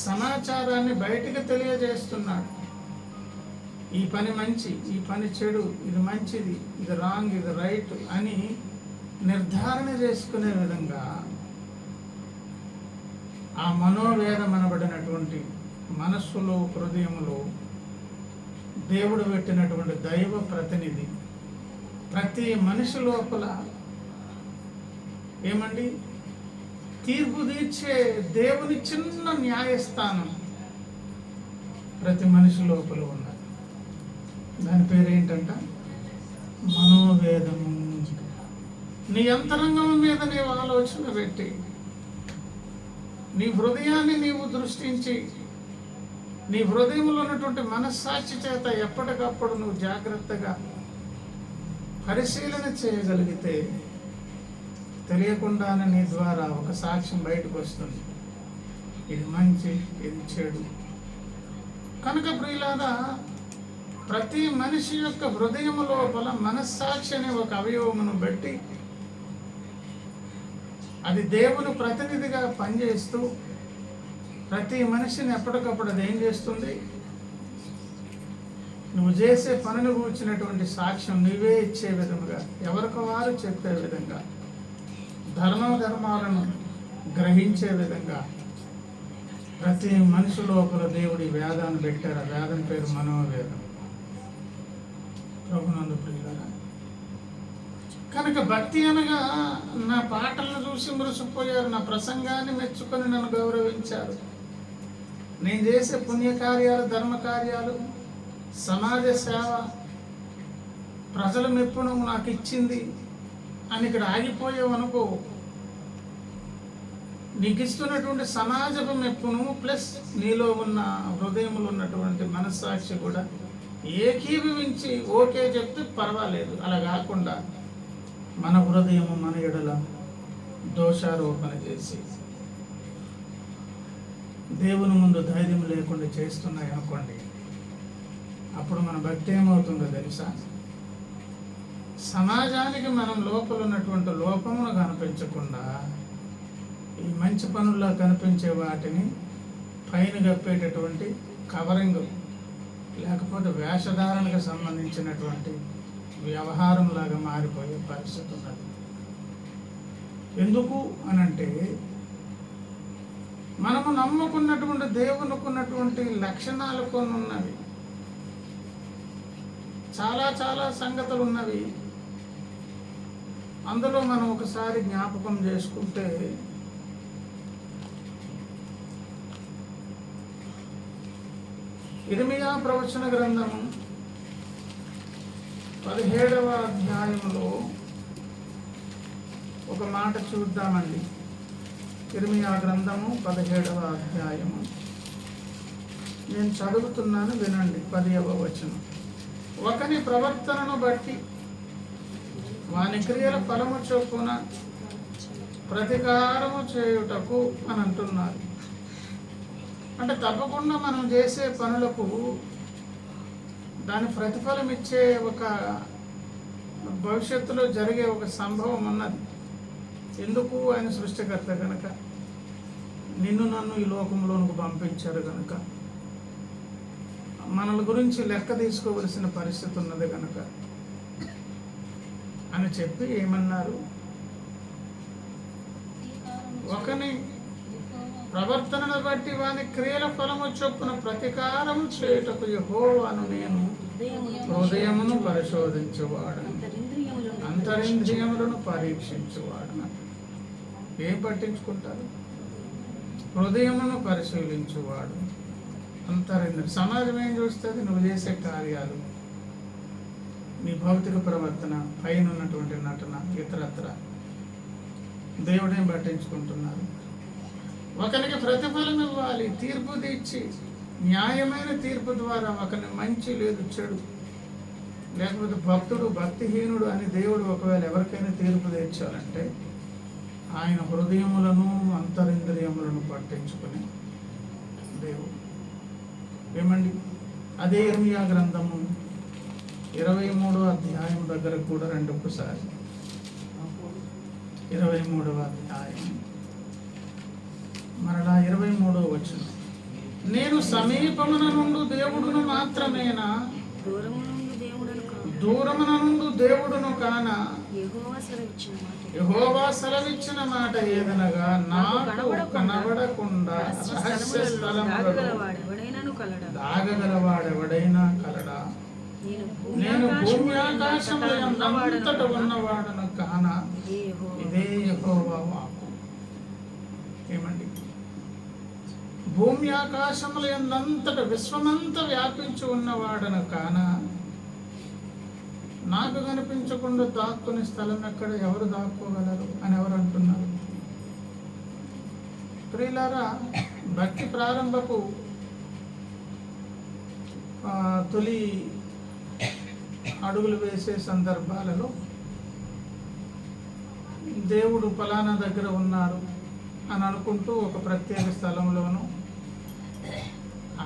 Speaker 1: సమాచారాన్ని బయటికి తెలియజేస్తున్నాడు. ఈ పని మంచి, ఈ పని చెడు, ఇది మంచిది, ఇది రాంగ్, ఇది రైట్ అని నిర్ధారణ చేసుకునే విధంగా ఆ మనోవేదం అనబడినటువంటి మనస్సులో, హృదయములో దేవుడు పెట్టినటువంటి దైవ ప్రతినిధి ప్రతి మనిషి లోపల తీర్పు తీర్చే దేవుని చిన్న న్యాయస్థానం ప్రతి మనిషి లోపల ఉన్నది. దాని పేరేంటంట? మనోవేదము. నీ అంతరంగం మీద నీవు ఆలోచన పెట్టి, నీ హృదయాన్ని నీవు దృష్టించి, నీ హృదయంలో ఉన్నటువంటి మనస్సాక్షి చేత ఎప్పటికప్పుడు నువ్వు జాగ్రత్తగా పరిశీలన చేయగలిగితే తెలియకుండానే నీ ద్వారా ఒక సాక్ష్యం బయటకు వస్తుంది. ఇది మంచి, ఇది చెడు. కనుక ప్రియులారా, ప్రతి మనిషి యొక్క హృదయం లోపల మనస్సాక్షి అనే ఒక అవయవమును బట్టి అది దేవుని ప్రతినిధిగా పనిచేస్తూ ప్రతి మనిషిని ఎప్పటికప్పుడు అది ఏం చేస్తుంది? నువ్వు చేసే పనులు కూర్చున్నటువంటి సాక్ష్యం నీవే ఇచ్చే విధంగా, ఎవరికి వారు చెప్పే విధంగా, ధర్మాలను గ్రహించే విధంగా ప్రతి మనిషి లోపల దేవుడి వేదాన్ని పెట్టారు. ఆ వేదం పేరు మనోవేదం. ప్రభునందు ప్రియులారా, కనుక భక్తి అనగా నా పాటలను చూసి మురిసిపోయారు, నా ప్రసంగాన్ని మెచ్చుకొని నన్ను గౌరవించారు, నేను చేసే పుణ్యకార్యాలు, ధర్మకార్యాలు, సమాజ సేవ, ప్రజల మెప్పును నాకు ఇచ్చింది అని ఇక్కడ ఆగిపోయావనుకో, నీకు ఇస్తున్నటువంటి సమాజపు మెప్పును ప్లస్ నీలో ఉన్న హృదయంలో ఉన్నటువంటి మనస్సాక్షి కూడా ఏకీభవించి ఓకే చెప్తే పర్వాలేదు. అలా కాకుండా మన హృదయము మన ఎడల దోషారోపణ చేసి దేవుని ముందు ధైర్యం లేకుండా చేస్తున్నాయి అనుకోండి, అప్పుడు మన భక్తి ఏమవుతుందో తెలుసా? సమాజానికి మనం లోపల ఉన్నటువంటి లోపమును కనిపించకుండా ఈ మంచి పనుల్లో కనిపించే వాటిని పైన కప్పేటటువంటి కవరింగ్, లేకపోతే వేషధారణకు సంబంధించినటువంటి వ్యవహారంలాగా మారిపోయే పరిస్థితి ఉన్నది. ఎందుకు అనంటే మనము నమ్ముకున్నటువంటి దేవునికి ఉన్నటువంటి లక్షణాలు కొన్ని ఉన్నవి, చాలా చాలా సంగతులు ఉన్నవి. అందులో మనం ఒకసారి జ్ఞాపకం చేసుకుంటే ఇర్మియా ప్రవచన గ్రంథము 17వ అధ్యాయంలో ఒక మాట చూద్దామండి. ఇర్మియా గ్రంథము 17వ అధ్యాయము నేను చదువుతున్నాను, వినండి. 10వ వచనం. ఒకని ప్రవర్తనను బట్టి వాని క్రియల ఫలము చొప్పున ప్రతీకారము చేయుటకు అని అంటున్నారు. అంటే తప్పకుండా మనం చేసే పనులకు దాని ప్రతిఫలం ఇచ్చే ఒక భవిష్యత్తులో జరిగే ఒక సంభవం ఉన్నది. ఎందుకు? ఆయన సృష్టికర్త కనుక, నిన్ను నన్ను ఈ లోకంలోనికి పంపించారు కనుక, మనల గురించి లెక్క తీసుకోవలసిన పరిస్థితి ఉన్నది కనుక అని చెప్పి ఏమన్నారు? ఒకని ప్రవర్తనను బట్టి వాని క్రియల ఫలము చొప్పున ప్రతీకారము చేయుటకు యెహోవాను నేను హృదయమును పరిశోధించువాడను, అంతరింద్రియములను పరీక్షించువాడను. ఏం పట్టించుకుంటారు? హృదయమును పరిశీలించువాడు, అంతరింద్రియం. సమాజం ఏం చూస్తుంది? నువ్వు చేసే కార్యాలు, నీ భౌతిక ప్రవర్తన, పైన ఉన్నటువంటి నటన, ఇతరత్ర. దేవుడేం పట్టించుకుంటున్నారు? ఒకరికి ప్రతిఫలం ఇవ్వాలి, తీర్పు తీర్చి న్యాయమైన తీర్పు ద్వారా ఒకరిని మంచి లేదు చెడు, లేకపోతే భక్తుడు భక్తిహీనుడు అని దేవుడు ఒకవేళ ఎవరికైనా తీర్పు తీర్చాలంటే ఆయన హృదయములను అంతరింద్రియములను పట్టించుకుని దేవుడు. ఏమండి? అదే ఇర్మియా గ్రంథము 23వ అధ్యాయం దగ్గర కూడా రండి ఒకసారి. 23వ అధ్యాయం మరలా 23వ వచనం. నేను సమీపమున నుండు దేవుడును మాత్రమేనా, దూరమున నుండు దేవుడును కానా? యెహోవా సెలవిచ్చిన మాట ఏదనగా, నాకు కనబడకుండా రహస్య స్థలములలో దాగగలవాడెవడైనా కలడా? నేను భూమి ఆకాశములంతట ఉన్నవాడను కానా? ఇదే యెహోవా వాక్కు. ఏమండి? భూమి ఆకాశముల యందంతట విశ్వమంతా వ్యాపించి ఉన్నవాడను కానా? నాకు కనిపించకుండా దాక్కునే స్థలం ఎక్కడ? ఎవరు దాక్కోగలరు అని ఎవరు అంటున్నారు? ప్రియులారా, భక్తి ప్రారంభపు తొలి అడుగులు వేసే సందర్భాలలో దేవుడు ఫలానా దగ్గర ఉన్నారు అని అనుకుంటూ ఒక ప్రత్యేక స్థలంలోనూ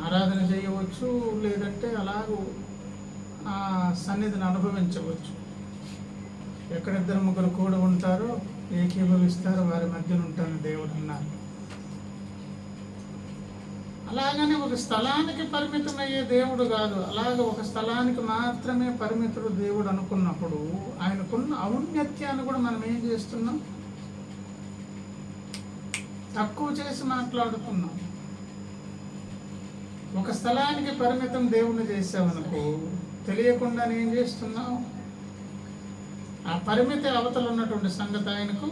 Speaker 1: ఆరాధన చేయవచ్చు, లేదంటే అలాగూ ఆ సన్నిధిని అనుభవించవచ్చు. ఎక్కడిద్దరు ముగ్గురు కూడా ఉంటారో ఏకీభవిస్తారో వారి మధ్యన ఉంటాను దేవుడు అన్నారు. అలాగని ఒక స్థలానికి పరిమితమయ్యే దేవుడు కాదు. అలాగ ఒక స్థలానికి మాత్రమే పరిమితుడు దేవుడు అనుకున్నప్పుడు ఆయనకున్న ఔన్నత్యాన్ని కూడా మనం ఏం చేస్తున్నాం? తక్కువ చేసి మాట్లాడుతున్నాం. ఒక స్థలానికి పరిమితం దేవుణ్ణి చేసావనుకో, తెలియకుండా ఏం చేస్తున్నావు? ఆ పరిమితి అవతల ఉన్నటువంటి సంగతి ఆయనకు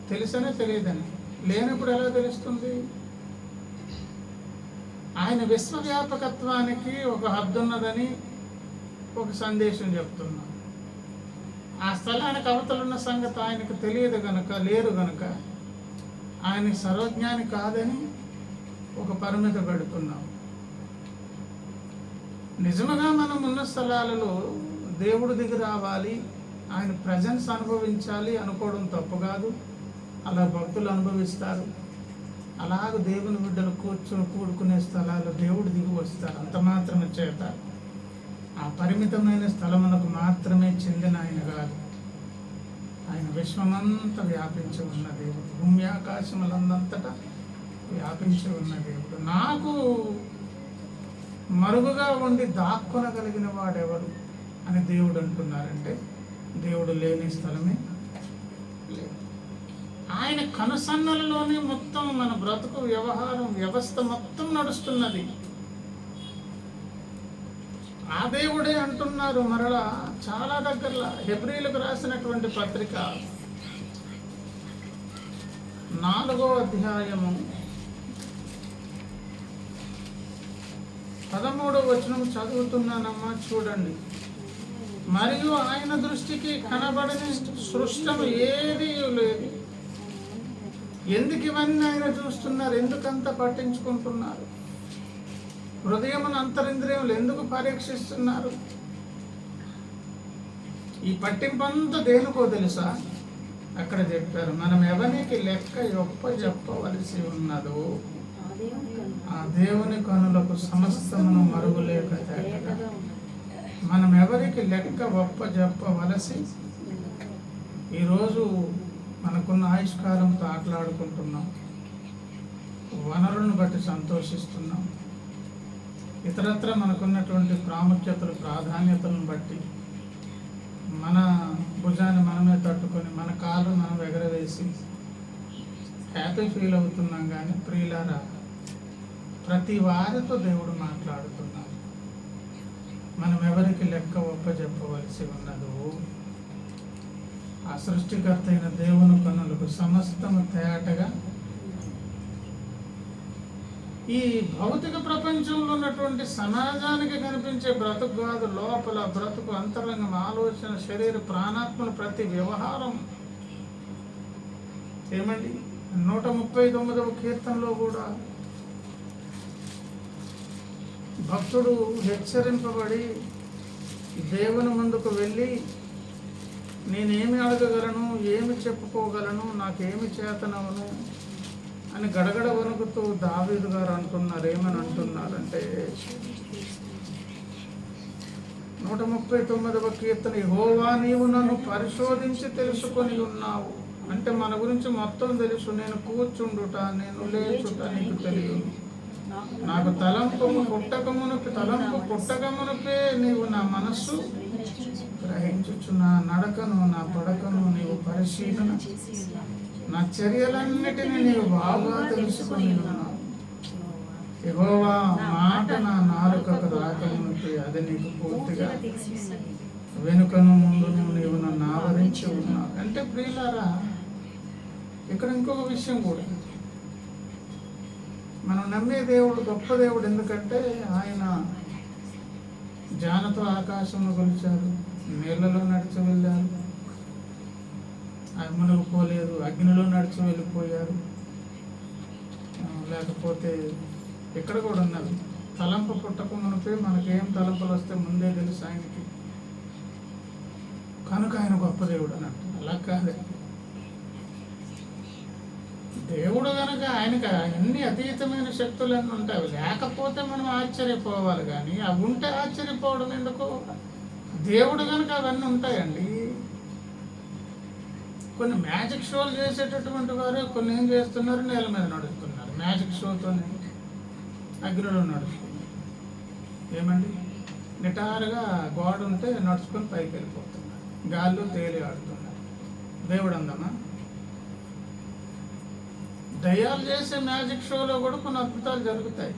Speaker 1: తెలుసనే తెలియదని. లేనప్పుడు ఎలా తెలుస్తుంది? ఆయన విశ్వవ్యాపకత్వానికి ఒక హద్దు ఉన్నదని ఒక సందేశం చెప్తున్నాం. ఆ స్థలానికి అవతలున్న సంగతి ఆయనకు తెలియదు గనక, లేరు గనక ఆయన సర్వజ్ఞాని కాదని ఒక పరిమితి పెడుతున్నాం. నిజముగా మనం ఉన్న స్థలాలలో దేవుడి దిగి రావాలి, ఆయన ప్రజెన్స్ అనుభవించాలి అనుకోవడం తప్పు కాదు. అలా భక్తులు అనుభవిస్తారు. అలాగ దేవుని బిడ్డలు కూడుకునే స్థలాలు దేవుడు దిగి వస్తారు. అంత మాత్రమే చేత ఆ పరిమితమైన స్థలమునకు మాత్రమే చెందిన ఆయన కాదు. ఆయన విశ్వమంతా వ్యాపించి ఉన్న దేవుడు, భూమి ఆకాశములందంతటా వ్యాపించి ఉన్న దేవుడు. నాకు మరుగుగా ఉండి దాక్కొనగలిగిన వాడెవరు అని దేవుడు అంటున్నారంటే దేవుడు లేని స్థలమే లేదు. ఆయన కనుసన్నలలోనే మొత్తం మన బ్రతుకు వ్యవహారం వ్యవస్థ మొత్తం నడుస్తున్నది. ఆ దేవుడే అంటున్నారు మరలా చాలా దగ్గరలో. హెబ్రీలకు రాసినటువంటి పత్రిక 4వ అధ్యాయము 13వ వచనం చదువుతున్నానమ్మా, చూడండి. మరియు ఆయన దృష్టికి కనబడని సృష్టము ఏదీ లేదు. ఎందుకు ఇవన్నీ ఆయన చూస్తున్నారు? ఎందుకంత పట్టించుకుంటున్నారు? హృదయమును అంతరింద్రియములు ఎందుకు పరీక్షిస్తున్నారు? ఈ పట్టింపంతా దేనికో తెలుసా? అక్కడ చెప్పారు, మనం ఎవరికి లెక్క చెప్పవలసి ఉన్నదో ఆ దేవుని కనులకు సమస్తమును మరుగులేక తేటగా. మనం ఎవరికి లెక్క చెప్పవలసి. ఈరోజు మనకున్న ఆయుష్కాలంతో ఆటలాడుకుంటున్నాం, వనరులను బట్టి సంతోషిస్తున్నాం, ఇతరత్ర మనకున్నటువంటి ప్రాముఖ్యతలు ప్రాధాన్యతలను బట్టి మన భుజాన్ని మనమే తట్టుకొని మన కాళ్ళు మనం ఎగరవేసి హ్యాపీ ఫీల్ అవుతున్నాం. కానీ ప్రియులారా, ప్రతి వారితో దేవుడు మాట్లాడుతున్నారు. మనం ఎవరికి లెక్క చెప్పవలసి ఉన్నదో ఆ సృష్టికర్త అయిన దేవుని కన్నులకు సమస్తము తేటగా. ఈ భౌతిక ప్రపంచంలో ఉన్నటువంటి సమాజానికి కనిపించే బ్రతుకు కాదు, లోపల బ్రతుకు, అంతరంగం, ఆలోచన, శరీర, ప్రాణాత్మల ప్రతి వ్యవహారం ఏమండి. 139వ కీర్తనలో కూడా భక్తుడు హెచ్చరింపబడి దేవుని ముందుకు వెళ్ళి, నేనేమి అడగగలను, ఏమి చెప్పుకోగలను, నాకేమి చేతనవును అని గడగడ వణుకుతూ దావీదు గారు అంటున్నారు. ఏమని అంటున్నారంటే 139వ కీర్తన, యెహోవా నీవు నన్ను పరిశోధించి తెలుసుకొని ఉన్నావు. అంటే మన గురించి మొత్తం తెలుసు. నేను కూర్చుండుట, నేను లేచుట నీకు తెలియదు. నాకు తలంపు పుట్టకమునుపే నీవు నా మనస్సు గ్రహించుచు. నా నడకను, నా పడకను నీవు పరిశీలన, నా చర్యలన్నిటినీ నీవు బాగా తెలుసుకొని ఉన్నావు. యెహోవా మాట నా నాలుకకు రాకమునుపే అది నీకు పూర్తిగా వెనుకను ముందును నీవు నన్ను ఆవరించి ఉన్నావు. అంటే ప్రియులారా, ఇక్కడ ఇంకొక విషయం కూడా, మనం నమ్మే దేవుడు గొప్ప దేవుడు. ఎందుకంటే ఆయన జానతో ఆకాశంలో కొలిచారు, నీళ్లలో నడిచి వెళ్ళారు, ఆయన మునిగిపోలేదు, అగ్నిలో నడిచి వెళ్ళిపోయారు. లేకపోతే ఇక్కడ కూడా ఉన్నది, తలంపు పుట్టక మునిపే మనకేం తలంపులు వస్తే ముందే తెలుసు ఆయనకి, కనుక ఆయన గొప్ప దేవుడు అన్నట్టు. అలా కాదే, దేవుడు కనుక ఆయనకి అన్ని అతీతమైన శక్తులన్నీ ఉంటాయి. లేకపోతే మనం ఆశ్చర్యపోవాలి, కానీ అవి ఉంటే ఆశ్చర్యపోవడం ఎందుకు? దేవుడు కనుక అవన్నీ ఉంటాయండి. కొన్ని మ్యాజిక్ షోలు చేసేటటువంటి వారు కొన్ని ఏం చేస్తున్నారు, నేల మీద నడుస్తున్నారు. మ్యాజిక్ షోతోనే అగ్నిలో నడుస్తున్నారు. ఏమండి, నిటారుగా గోడ ఉంటే నడుచుకొని పైకి వెళ్ళిపోతున్నారు, గాల్లో తేలి ఆడుతున్నారు. దేవుడు అందమా? దయ్యాలు చేసే మ్యాజిక్ షోలో కూడా కొన్ని అద్భుతాలు జరుగుతాయి.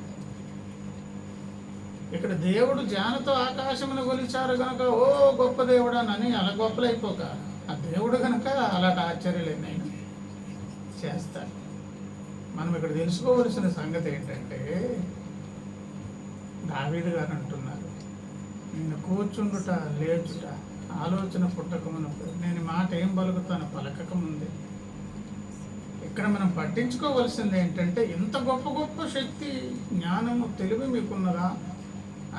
Speaker 1: ఇక్కడ దేవుడు జానతో ఆకాశమును కొలిచారు గనక ఓ గొప్ప దేవుడానని అలా గొప్పలైపోక, ఆ దేవుడు గనక అలాంటి ఆశ్చర్యలేనైనా చేస్తాడు. మనం ఇక్కడ తెలుసుకోవలసిన సంగతి ఏంటంటే, దావీదు గారు అంటున్నారు, నేను కూర్చుండుట లేచుట ఆలోచన పుట్టకమునప్పుడు నేను మాట ఏం పలుకుతాను పలకక ముందే. ఇక్కడ మనం పట్టించుకోవలసింది ఏంటంటే, ఇంత గొప్ప గొప్ప శక్తి, జ్ఞానము, తెలివి మీకున్నదా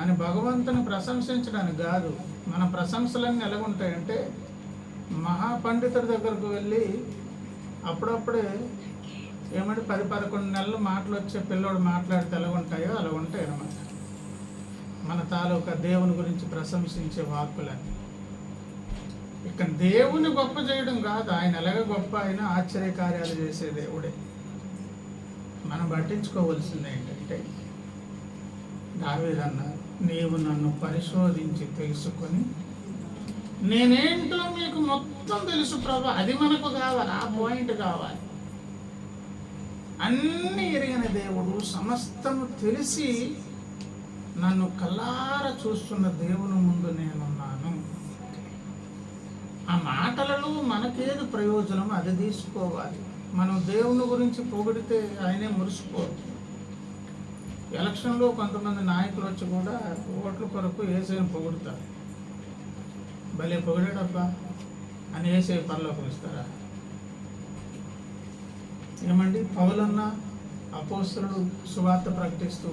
Speaker 1: అని భగవంతుని ప్రశంసించడానికి కాదు. మన ప్రశంసలన్నీ ఎలాగుంటాయంటే, మహాపండితుడి దగ్గరకు వెళ్ళి అప్పుడప్పుడే ఏమంటే 10-11 నెలలు మాటలు వచ్చే పిల్లోడు మాట్లాడితే ఎలాగుంటాయో అలా ఉంటాయి అన్నమాట. మన తాలూకా దేవుని గురించి ప్రశంసించే వాక్కులని. ఇక్కడ దేవుని గొప్ప చేయడం కాదు, ఆయన ఎలాగ గొప్ప, ఆయన ఆశ్చర్యకార్యాలు చేసే దేవుడే. మనం పట్టించుకోవలసింది ఏంటంటే, దావీదు అన్నారు, నీవు నన్ను పరిశోధించి తెలుసుకొని నేనేంటో మీకు మొత్తం తెలుసు ప్రభా. అది మనకు కావాలి, ఆ పాయింట్ కావాలి. అన్ని ఎరిగిన దేవుడు, సమస్తము తెలిసి నన్ను కల్లార చూస్తున్న దేవుని ముందు నేనున్నాను. ఆ మాటలలో మనకేది ప్రయోజనం అది తీసుకోవాలి. మనం దేవుని గురించి పొగిడితే ఆయనే మురిసిపోరు. ఎలక్షన్లో కొంతమంది నాయకులు వచ్చి కూడా ఓట్ల కొరకు యేసయ్యను పొగుడుతారు. భలే పొగిడాడబ్బా అని యేసయ్య పరలోకం ఇస్తారా? ఏమండి, పౌలన్న అపోస్తలుడు సువార్త ప్రకటిస్తూ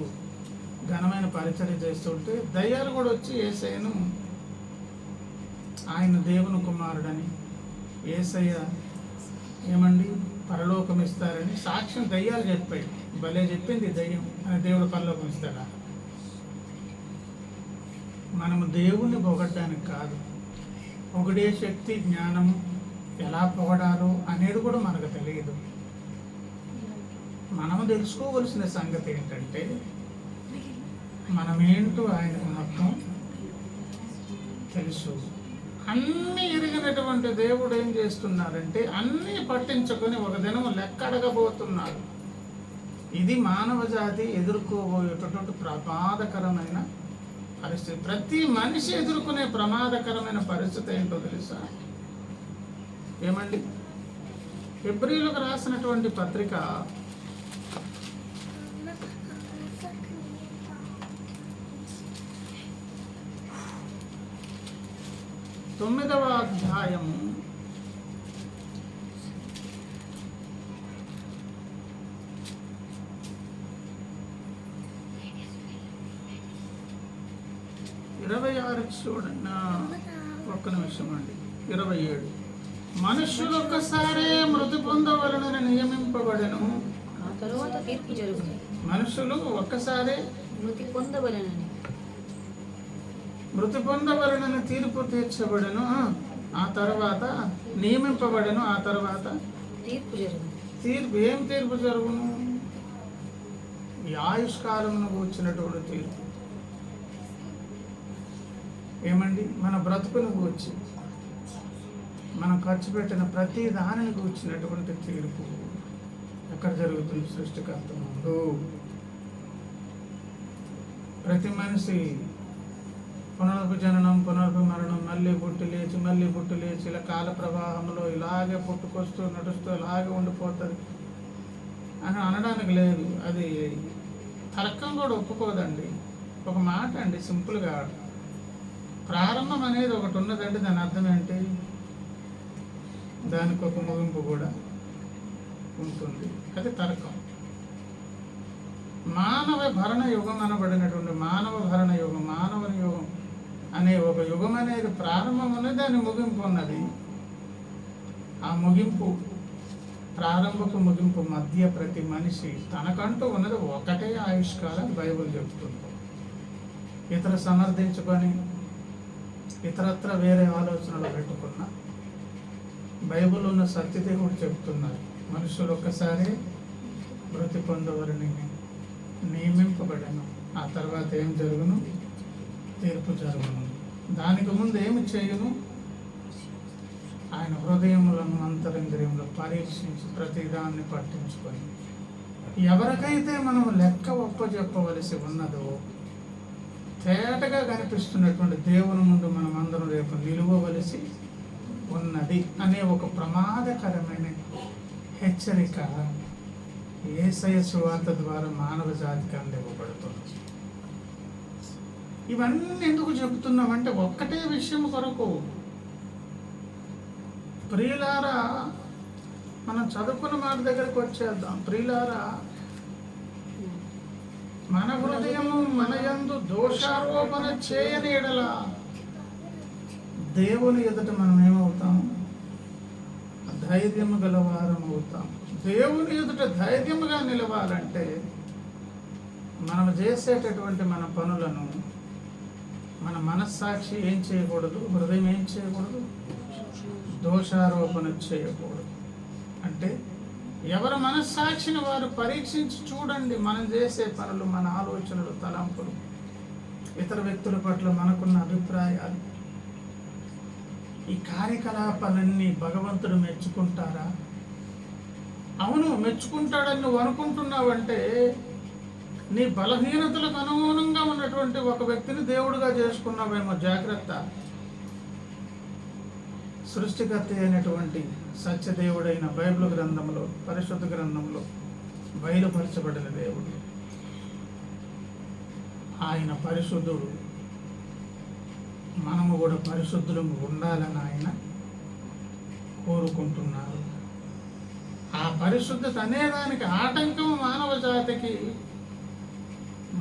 Speaker 1: ఘనమైన పరిచర్య చేస్తుంటే దయ్యాలు కూడా వచ్చి యేసయ్యను ఆయన దేవుని కుమారుడని, యేసయ్య ఏమండి పరలోకం ఇస్తారని సాక్ష్యం దయ్యాలు చెప్పాయి. భలే చెప్పింది దయ్యం అని దేవుడు పరలోకం ఇస్తాడా? మనము దేవుణ్ణి పొగడ్డానికి కాదు, పొగిడే శక్తి, జ్ఞానము ఎలా పొగడాలో అనేది కూడా మనకు తెలియదు. మనము తెలుసుకోవలసిన సంగతి ఏంటంటే, మనమేంటో ఆయనకు మొత్తం తెలుసు. అన్నీ ఎరిగినటువంటి దేవుడు ఏం చేస్తున్నారంటే, అన్నీ పట్టించుకొని ఒక దినం లెక్క అడగబోతున్నాడు. ఇది మానవ జాతి ఎదుర్కోబోయేటటువంటి ప్రమాదకరమైన పరిస్థితి. ప్రతి మనిషి ఎదుర్కొనే ప్రమాదకరమైన పరిస్థితి ఏంటో తెలుసా? ఏమండి, హెబ్రీయులకు రాసినటువంటి పత్రిక 9వ అధ్యాయము 26 చూడండి. ఒక్క నిమిషం అండి. 27 మనుష్యులు ఒక్కసారే మృతి పొందవలనని నియమింపబడెను.
Speaker 2: ఆ తరువాత తీర్పు జరుగును.
Speaker 1: మనుషులు ఒక్కసారే
Speaker 2: మృతి పొందవలనని
Speaker 1: తీర్పు తీర్చబడెను. ఆ తర్వాత నియమింపబడెను. ఆ తర్వాత
Speaker 2: తీర్పు జరుగును.
Speaker 1: ఏం తీర్పు జరుగును? ఈ ఆయుష్కాలమును కూర్చున్నటువంటి తీర్పు. ఏమండి, మన బ్రతుకును కూర్చి మనం ఖర్చు పెట్టిన ప్రతి దానిని కూర్చున్నటువంటి తీర్పు ఎక్కడ జరుగుతుంది? సృష్టికర్త ముందు. ప్రతి మనిషి పునర్జననం, పునర్మరణం, మళ్ళీ పుట్టి లేచి ఇలా కాల ప్రవాహంలో ఇలాగే పుట్టుకొస్తూ నడుస్తూ ఇలాగే ఉండిపోతుంది అని అనడానికి లేదు. అది తర్కం కూడా ఒప్పుకోదండి. ఒక మాట అండి, సింపుల్గా, ప్రారంభం అనేది ఒకటి ఉన్నదండి. దాని అర్థం ఏంటి? దానికి ఒక ముగింపు కూడా ఉంటుంది. అది తర్కం. మానవ భరణ యుగం అనబడినటువంటి మానవ భరణ యుగం, మానవుని యుగం అనే ఒక యుగం అనేది ప్రారంభం ఉన్నది, దాని ముగింపు ఉన్నది. ఆ ముగింపు, ప్రారంభపు ముగింపు మధ్య ప్రతి మనిషి తనకంటూ ఉన్నది ఒకటే ఆయుష్కాలం బైబిల్ చెప్తుంది. ఇతర సమర్థించుకొని ఇతరత్ర వేరే ఆలోచనలు పెట్టుకున్న బైబిల్ ఉన్న సత్యతే కూడా చెప్తున్నారు. మనుషులు ఒక్కసారి మృతి పొందవరని నియమింపబడను. ఆ తర్వాత ఏం జరుగును? తీర్పు జరుగును. దానికి ముందు ఏమి చేయను? ఆయన హృదయములను అంతరింద్రియములు పరీక్షించి ప్రతిదాన్ని పట్టించుకొని ఎవరికైతే మనం లెక్క ఒప్పజెప్పవలసి ఉన్నదో తేటగా కనిపిస్తున్నటువంటి దేవుని ముందు మనం అందరం రేపు నిలువవలసి ఉన్నది అనే ఒక ప్రమాదకరమైన హెచ్చరిక యేసయ్య సువార్త ద్వారా మానవ జాతికి అందివ్వబడుతుంది. ఇవన్నీ ఎందుకు చెబుతున్నామంటే ఒక్కటే విషయం కొరకు. ప్రియులారా, మనం చదువుకున్న మాట దగ్గరకు వచ్చేద్దాం. ప్రియులారా, మన హృదయము మన యందు దోషారోపణ చేయని ఎడల దేవుని ఎదుట మనం ఏమవుతాం? ధైర్యము గలవారం అవుతాం. దేవుని ఎదుట ధైర్యముగా నిలవాలంటే మనం చేసేటటువంటి మన పనులను మన మనస్సాక్షి ఏం చేయకూడదు, హృదయం ఏం చేయకూడదు, దోషారోపణ చేయకూడదు. అంటే ఎవరి మనస్సాక్షిని వారు పరీక్షించి చూడండి. మనం చేసే పనులు, మన ఆలోచనలు, తలంపులు, ఇతర వ్యక్తుల పట్ల మనకున్న అభిప్రాయాలు, ఈ కార్యకలాపాలన్నీ భగవంతుడు మెచ్చుకుంటారా? అవును, మెచ్చుకుంటాడని నువ్వు అనుకుంటున్నావంటే నీ బలహీనతలకు అనుగుణంగా ఉన్నటువంటి ఒక వ్యక్తిని దేవుడిగా చేసుకున్నావేమో. జాగ్రత్త. సృష్టికర్త అయినటువంటి సత్యదేవుడైన బైబిల్ గ్రంథంలో, పరిశుద్ధ గ్రంథంలో బయలుపరచబడిన దేవుడు, ఆయన పరిశుద్ధుడు. మనము కూడా పరిశుద్ధులు ఉండాలని ఆయన కోరుకుంటున్నారు. ఆ పరిశుద్ధత అనేదానికి ఆటంకం మానవ జాతికి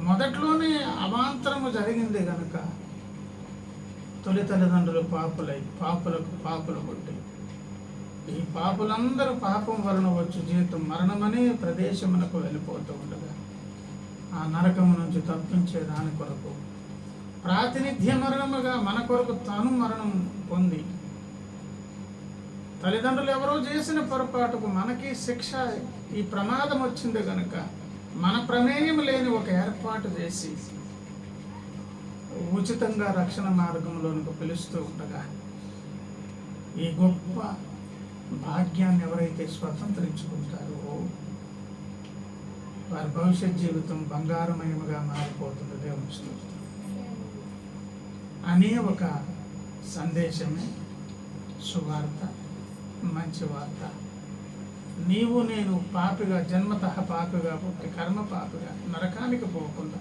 Speaker 1: మొదట్లోనే అవాంతరము జరిగింది గనుక తొలి తల్లిదండ్రులు పాపులు పుట్టి ఈ పాపులందరూ పాపం వలన వచ్చి జీవితం మరణమనే ప్రదేశమునకు వెళ్ళిపోతూ ఉండగా ఆ నరకము నుంచి తప్పించే దాని కొరకు ప్రాతినిధ్య మరణముగా మన కొరకు తాను మరణం పొంది, తల్లిదండ్రులు ఎవరో చేసిన పొరపాటుకు మనకి శిక్ష, ఈ ప్రమాదం వచ్చింది గనుక మన ప్రమేయం లేని ఒక ఏర్పాటు చేసి ఉచితంగా రక్షణ మార్గంలోనికి పిలుస్తూ ఉండగా ఈ గొప్ప భాగ్యాన్ని ఎవరైతే స్వతంత్రించుకుంటారో వారి భవిష్యత్ జీవితం బంగారమయముగా మారిపోతుంది. దేవుని స్తుతి అనే ఒక సందేశమే సువార్త, మంచి వార్త. నీవు నేను పాపిగా, జన్మతః పాపిగా పుట్టి కర్మ పాపిగా నరకానికి పోకుండా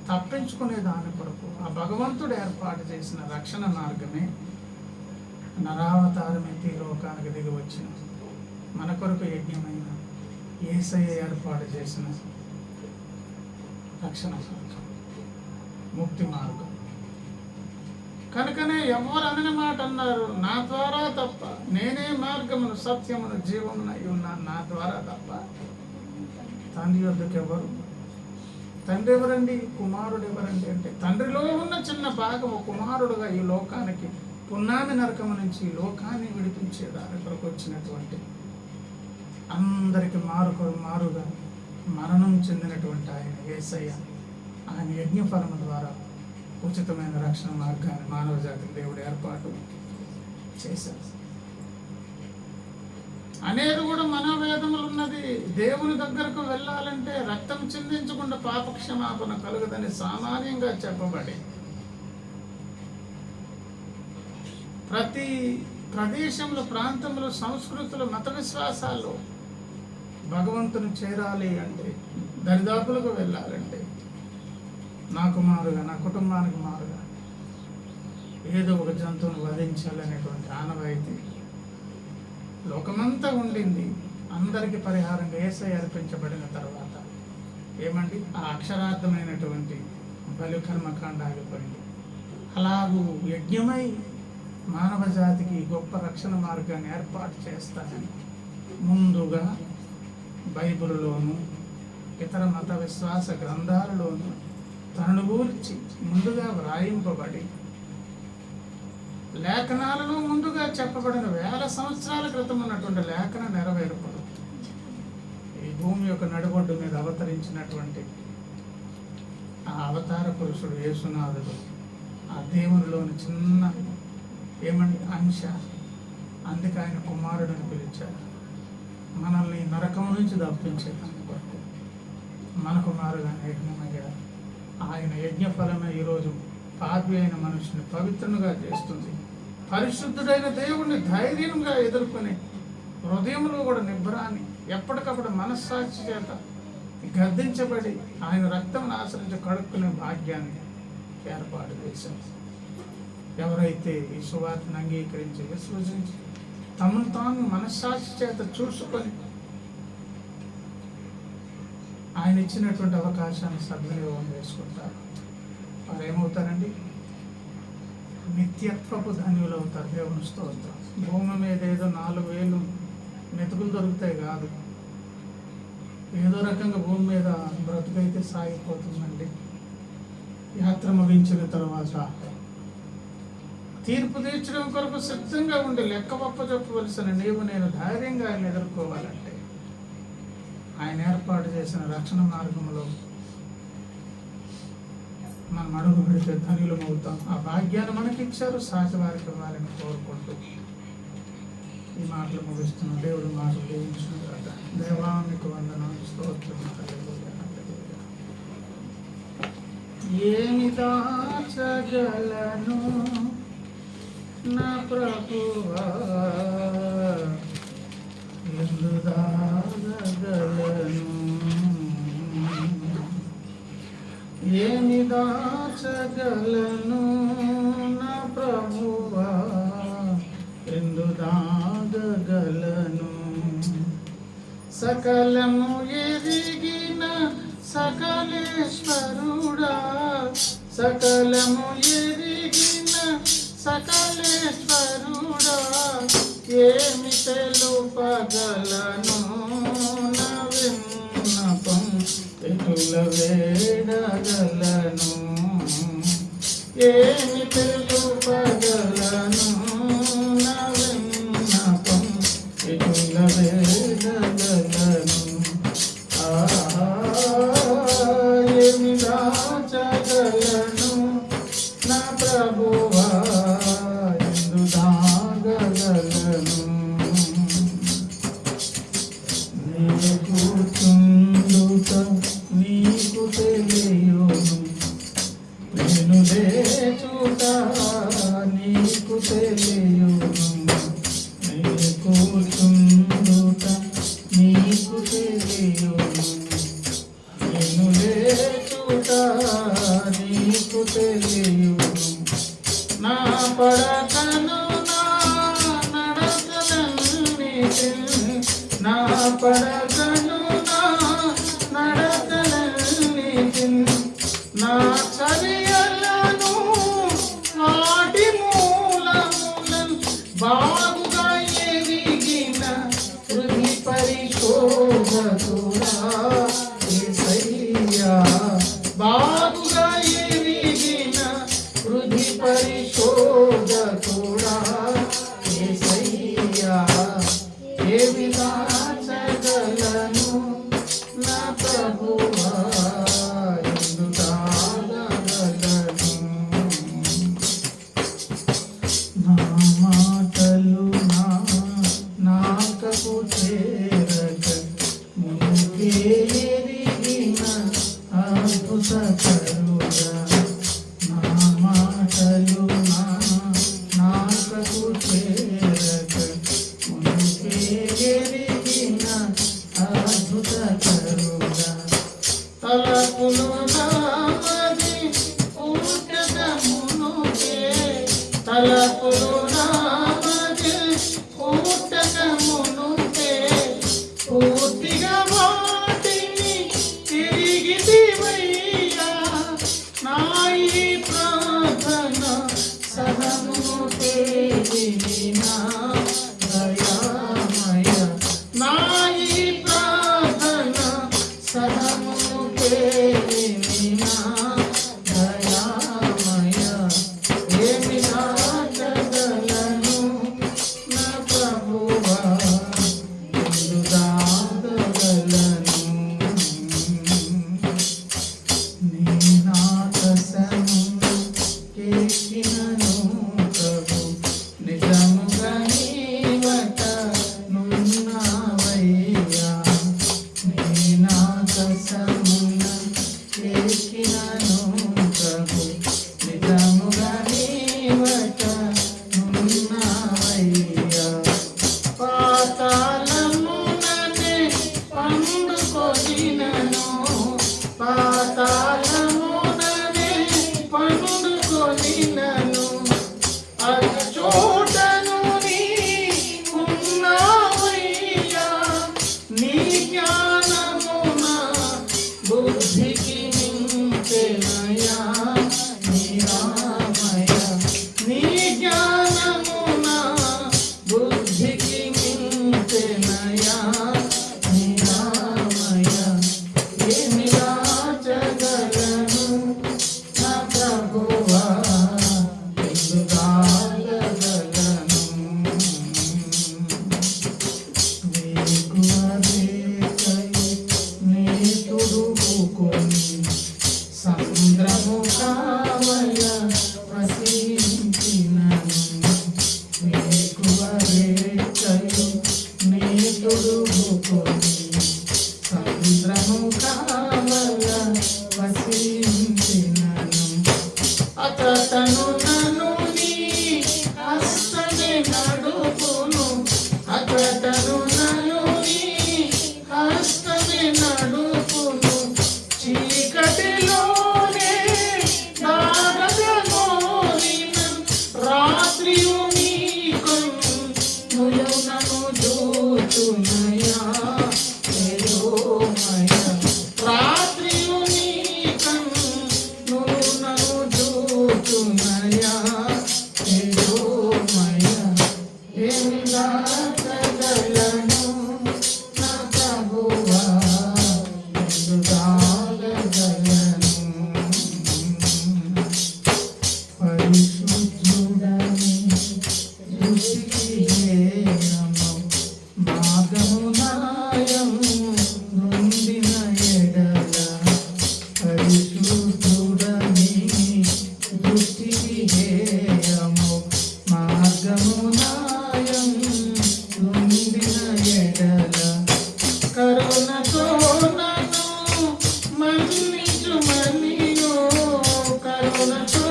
Speaker 1: తప్పించుకునే దాని కొరకు ఆ భగవంతుడు ఏర్పాటు చేసిన రక్షణ మార్గమే నరావతారమెత్తి లోకానికి దిగి వచ్చిన మన కొరకు యజ్ఞమైన యేసయ్య ఏర్పాటు చేసిన రక్షణ మార్గం, ముక్తి మార్గం. కనుకనే ఎవరు అనని మాట అన్నారు, నా ద్వారా తప్ప, నేనే మార్గమును సత్యమును జీవమును అయి ఉన్నాను, నా ద్వారా తప్ప తండ్రి వద్దకు ఎవరు? తండ్రి ఎవరండి? కుమారుడు ఎవరండి అంటే తండ్రిలో ఉన్న చిన్న భాగము కుమారుడుగా ఈ లోకానికి, పున్నామి నరకము నుంచి ఈ లోకాన్ని విడిపించే దాని కొరకు వచ్చినటువంటి, అందరికి మారుగా మరణం చెందినటువంటి ఆయన యేసయ్య, ఆయన యజ్ఞఫలము ద్వారా ఉచితమైన రక్షణ మార్గాన్ని మానవ జాతికి దేవుడు ఏర్పాటు చేశారు. అనేది కూడా మనోవేదములు ఉన్నది. దేవుని దగ్గరకు వెళ్ళాలంటే రక్తం చిందించకుండా పాపక్షమాపణ కలుగుదని సామాన్యంగా చెప్పబడి ప్రతి ప్రదేశంలో, ప్రాంతంలో, సంస్కృతులు, మత విశ్వాసాల్లో భగవంతుని చేరాలి అంటే, దరిదాపులకు వెళ్ళాలంటే నాకు మారుగా, నా కుటుంబానికి మారుగా ఏదో ఒక జంతువును వధించాలనేటువంటి ఆనవాయితీ లోకమంతా ఉండింది. అందరికీ పరిహారంగా యేసయ్య అర్పించబడిన తర్వాత ఏమండి, ఆ అక్షరార్థమైనటువంటి బలి కర్మకాండ ఆగిపోయింది. అలాగూ యజ్ఞమై మానవ జాతికి గొప్ప రక్షణ మార్గాన్ని ఏర్పాటు చేస్తానని ముందుగా బైబిల్లోను ఇతర మత విశ్వాస గ్రంథాలలోను తనను గూర్చి ముందుగా వ్రాయింపబడి లేఖనాలలో ముందుగా చెప్పబడిన 1000 సంవత్సరాల క్రితం ఉన్నటువంటి లేఖన నెరవేర్పడు ఈ భూమి యొక్క నడిబొడ్డు మీద అవతరించినటువంటి ఆ అవతార పురుషుడు యేసునాథుడు, ఆ దేవునిలోని చిన్న అంశ. అందుకే ఆయన కుమారుడని పిలిచారు. మనల్ని నరకం నుంచి తప్పించేదాని కొరకు మన కుమారుగా యజ్ఞమయ్యారు. ఆయన యజ్ఞఫలమే ఈరోజు పాపి అయిన మనుషుని పవిత్రునిగా చేస్తుంది. పరిశుద్ధుడైన దేవుణ్ణి ధైర్యంగా ఎదుర్కొని హృదయంలో కూడా నిబ్బరాన్ని ఎప్పటికప్పుడు మనస్సాక్షి చేత గద్దించబడి ఆయన రక్తం ఆశ్రయించి కడుక్కునే భాగ్యాన్ని ఏర్పాటు చేశారు. ఎవరైతే ఈ సువార్తను అంగీకరించి విశ్వసించి తమను తాను మనస్సాక్షి చేత చూసుకొని ఆయన ఇచ్చినటువంటి అవకాశాన్ని సద్వినియోగం చేసుకుంటారు, వారు ఏమవుతారండి? నిత్యత్వపు ధన్యులు అవుతారు. దేవుని స్తోత్రం. భూమి మీద ఏదో 4,000 మెతుకులు దొరుకుతాయి కాదు, ఏదో రకంగా భూమి మీద బ్రతుకైతే సాగిపోతుందండి. యాత్ర ముగించిన తర్వాత తీర్పు తీర్చడం కొరకు సిద్ధంగా ఉండి లెక్క చెప్పవలసిన నీవు నేను ధైర్యంగా ఆయన ఎదుర్కోవాలంటే ఆయన ఏర్పాటు చేసిన రక్షణ మార్గంలో మనం అడుగు పెడితే ధనులం అవుతాం. ఆ భాగ్యాన్ని మనకి ఇచ్చారు, సాటి వారికి వారిని కోరుకుంటూ ఈ మాటలు ముగిస్తున్నాం. దేవుడు మాటలు దీవించిన తర్వాత దేవానికి వందనం, స్తోత్రం. ఏమి దాచగలను నా ప్రభువా, ఎందు దాచగలను, ఏమి దాచగలను నా ప్రభువా, ఎందు దాగగలను. సకలము ఎరిగిన సకలేశ్వరుడా, సకలము ఎరిగిన సకలేశ్వరుడా, ఏమి తెలుపగలను నా విన్నపం ఎటుల వేడగలను, ఏమి తెలుపగలను నా విన్నపం ఎటుల వేడగలను. ఏమి దాచగలను నా ప్రభువా, ఎందు దాగగలను. నీకు కూర్చుండుట నీకు తెలియును, నేను లేచుట నీకు తెలియును. నేను కూర్చుండుట నీకు తెలియును, నేను లేచుట నీకు తెలియును. నా పడకను నా నడకలన్నీ, నా పడకను నా నడకలన్నీ, నా చర్యలను వాటి మూలములను బాగుగా ఎరిగిన హృది పరిశోధకుడా యేసయ్యా, బాగుగా ఎరిగిన హృది పరిశోధకుడా యేసయ్యా, ఏమి దాచగలను నా ప్రభువా, ఎందు దాగగలను. నా మాటలు నా నాకకు చేరక మునుకే ఎరిగిన అద్భుతకరుడా, నా మాటలు నా నాకకు చేరక మునుకే ఎరిగిన అద్భుతకరుడా, తలపులు నామది ఊటకమునుకే, తలపులు నామది ఊటకమునుకే, పూర్తిగా వాటిని తిరిగి దివయ్యా, నా ఈ ప్రార్థన సహముకే వినినా దయామయ. తొడుగుకొని సముద్రము కావల వసించినను అతను నన్ను నీ హస్తమే నడుపును అతను నన్ను నీ హస్తమే నడుపును చీకటిలోనే దారగమోరిన రాత్రియు నీ కన్నులు నన్ను చూచునయా ఏయోమయా రాత్రియు నీ కన్నులు నన్ను చూచునయా ఏయోమయా ఏమి దాచగలను నా ప్రభువా ఎందు దాగగలను పరిశుద్ధుడని దృష్టికి హేయము మార్గము నాయం నొందిన ఎడల పరిశుద్ధుడని దృష్టికి హేయము మార్గము నాయం నొందిన ఎడల కరుణతో నన్ను మన్నించుమనియో కరుణతో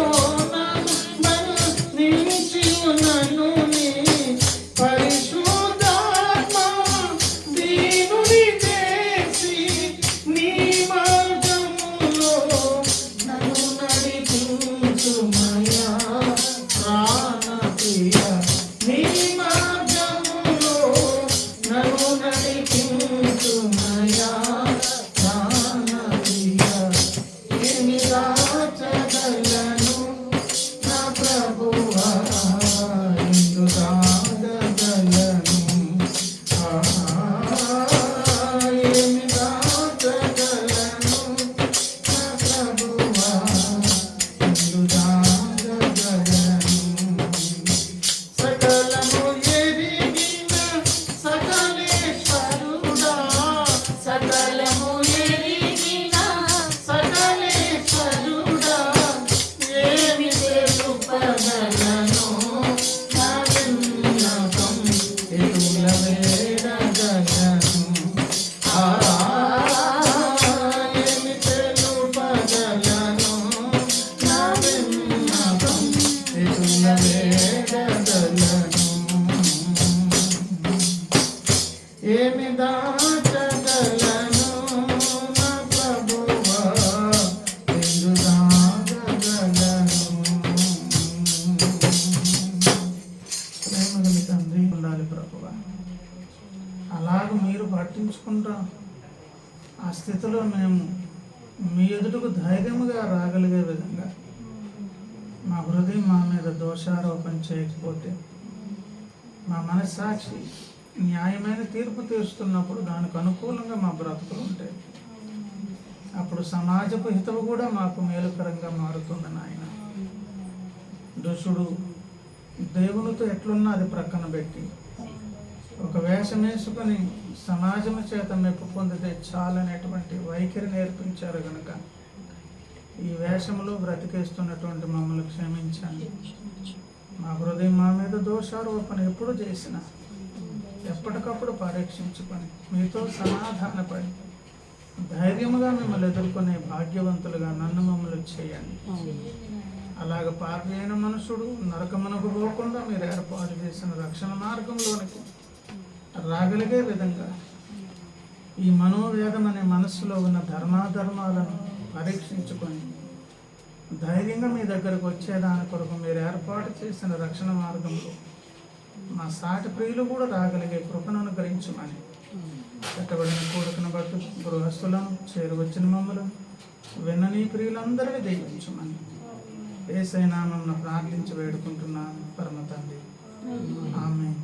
Speaker 1: నన్ను మన్నించు నన్ను నీ పరిశుద్ధాత్మ దీనుని చేసి నీ మార్గములో నన్ను నడిపించుమయా ప్రాణప్రియ నీ మార్గములో నన్ను నడిపించుమయా ప్రాణప్రియ ఏమి దాచగలను నా ప్రభువా ఎందు దాగగలను ఏమి దాచగలను నా ప్రభువా ఎందు దాగగలను సకలము ఎరిగిన సకలేశ్వరుడా సకలము ఎరిగిన సకలేశ్వరుడా ఏమి తెలుపగలను నా విన్నపం ఎటుల వేడగలను ఏమి తెలుపగలను నా విన్నపం ఎటుల వేడగలను ఏమి దాచగలను నా ప్రభువా ఎందు దాగగలను ప్రేమగల తండ్రి ఉండాలి ప్రభువా అలాగ మీరు పట్టించుకుంటా ఆ స్థితిలో మేము మీ ఎదుటకు ధైర్యముగా రాగలిగే విధంగా మా హృదయం మా మీద దోషారోపణ చేయకపోతే మా మనస్సాక్షి న్యాయమైన తీర్పు తీరుస్తున్నప్పుడు దానికి అనుకూలంగా మా బ్రతుకులు ఉంటాయి. అప్పుడు సమాజపు హితవు కూడా మాకు మేలుకరంగా మారుతుంది నాయన. దుష్టుడు దేవునితో ఎట్లున్నా అది ప్రక్కన పెట్టి ఒక వేషం వేసుకొని సమాజం చేత మెప్పు పొందితే చాలనేటువంటి వైఖరి నేర్పించారు కనుక ఈ వేషములో బ్రతికేస్తున్నటువంటి మమ్మల్ని క్షమించండి. మా హృదయం మా మీద దోషారోపణ ఎప్పుడు చేసినా ఎప్పటికప్పుడు పరీక్షించుకొని మీతో సమాధానపడి ధైర్యముగా మిమ్మల్ని ఎదుర్కొనే భాగ్యవంతులుగా నన్ను మమ్మల్ని చేయండి. అలాగ పాపి అయిన మనుషుడు నరకమునకు పోకుండా మీరు ఏర్పాటు చేసిన రక్షణ మార్గంలోనికి రాగలిగే విధంగా ఈ మనోవేదం అనే మనస్సులో ఉన్న ధర్మాధర్మాలను పరీక్షించుకొని ధైర్యంగా మీ దగ్గరకు వచ్చేదాని కొరకు మీరు ఏర్పాటు చేసిన రక్షణ మార్గంలో మా సాటి ప్రియులు కూడా రాగలిగే కృపను అనుగ్రహించమని పెట్టబడిన కోరికను బట్టి గృహస్థులను చేరువచ్చిన మమ్మలను విన్ననీ ప్రియులందరినీ దీవించమని యేసయ్య నామమున ప్రార్థించి వేడుకుంటున్నాను పరమ తండ్రి. ఆమేన్.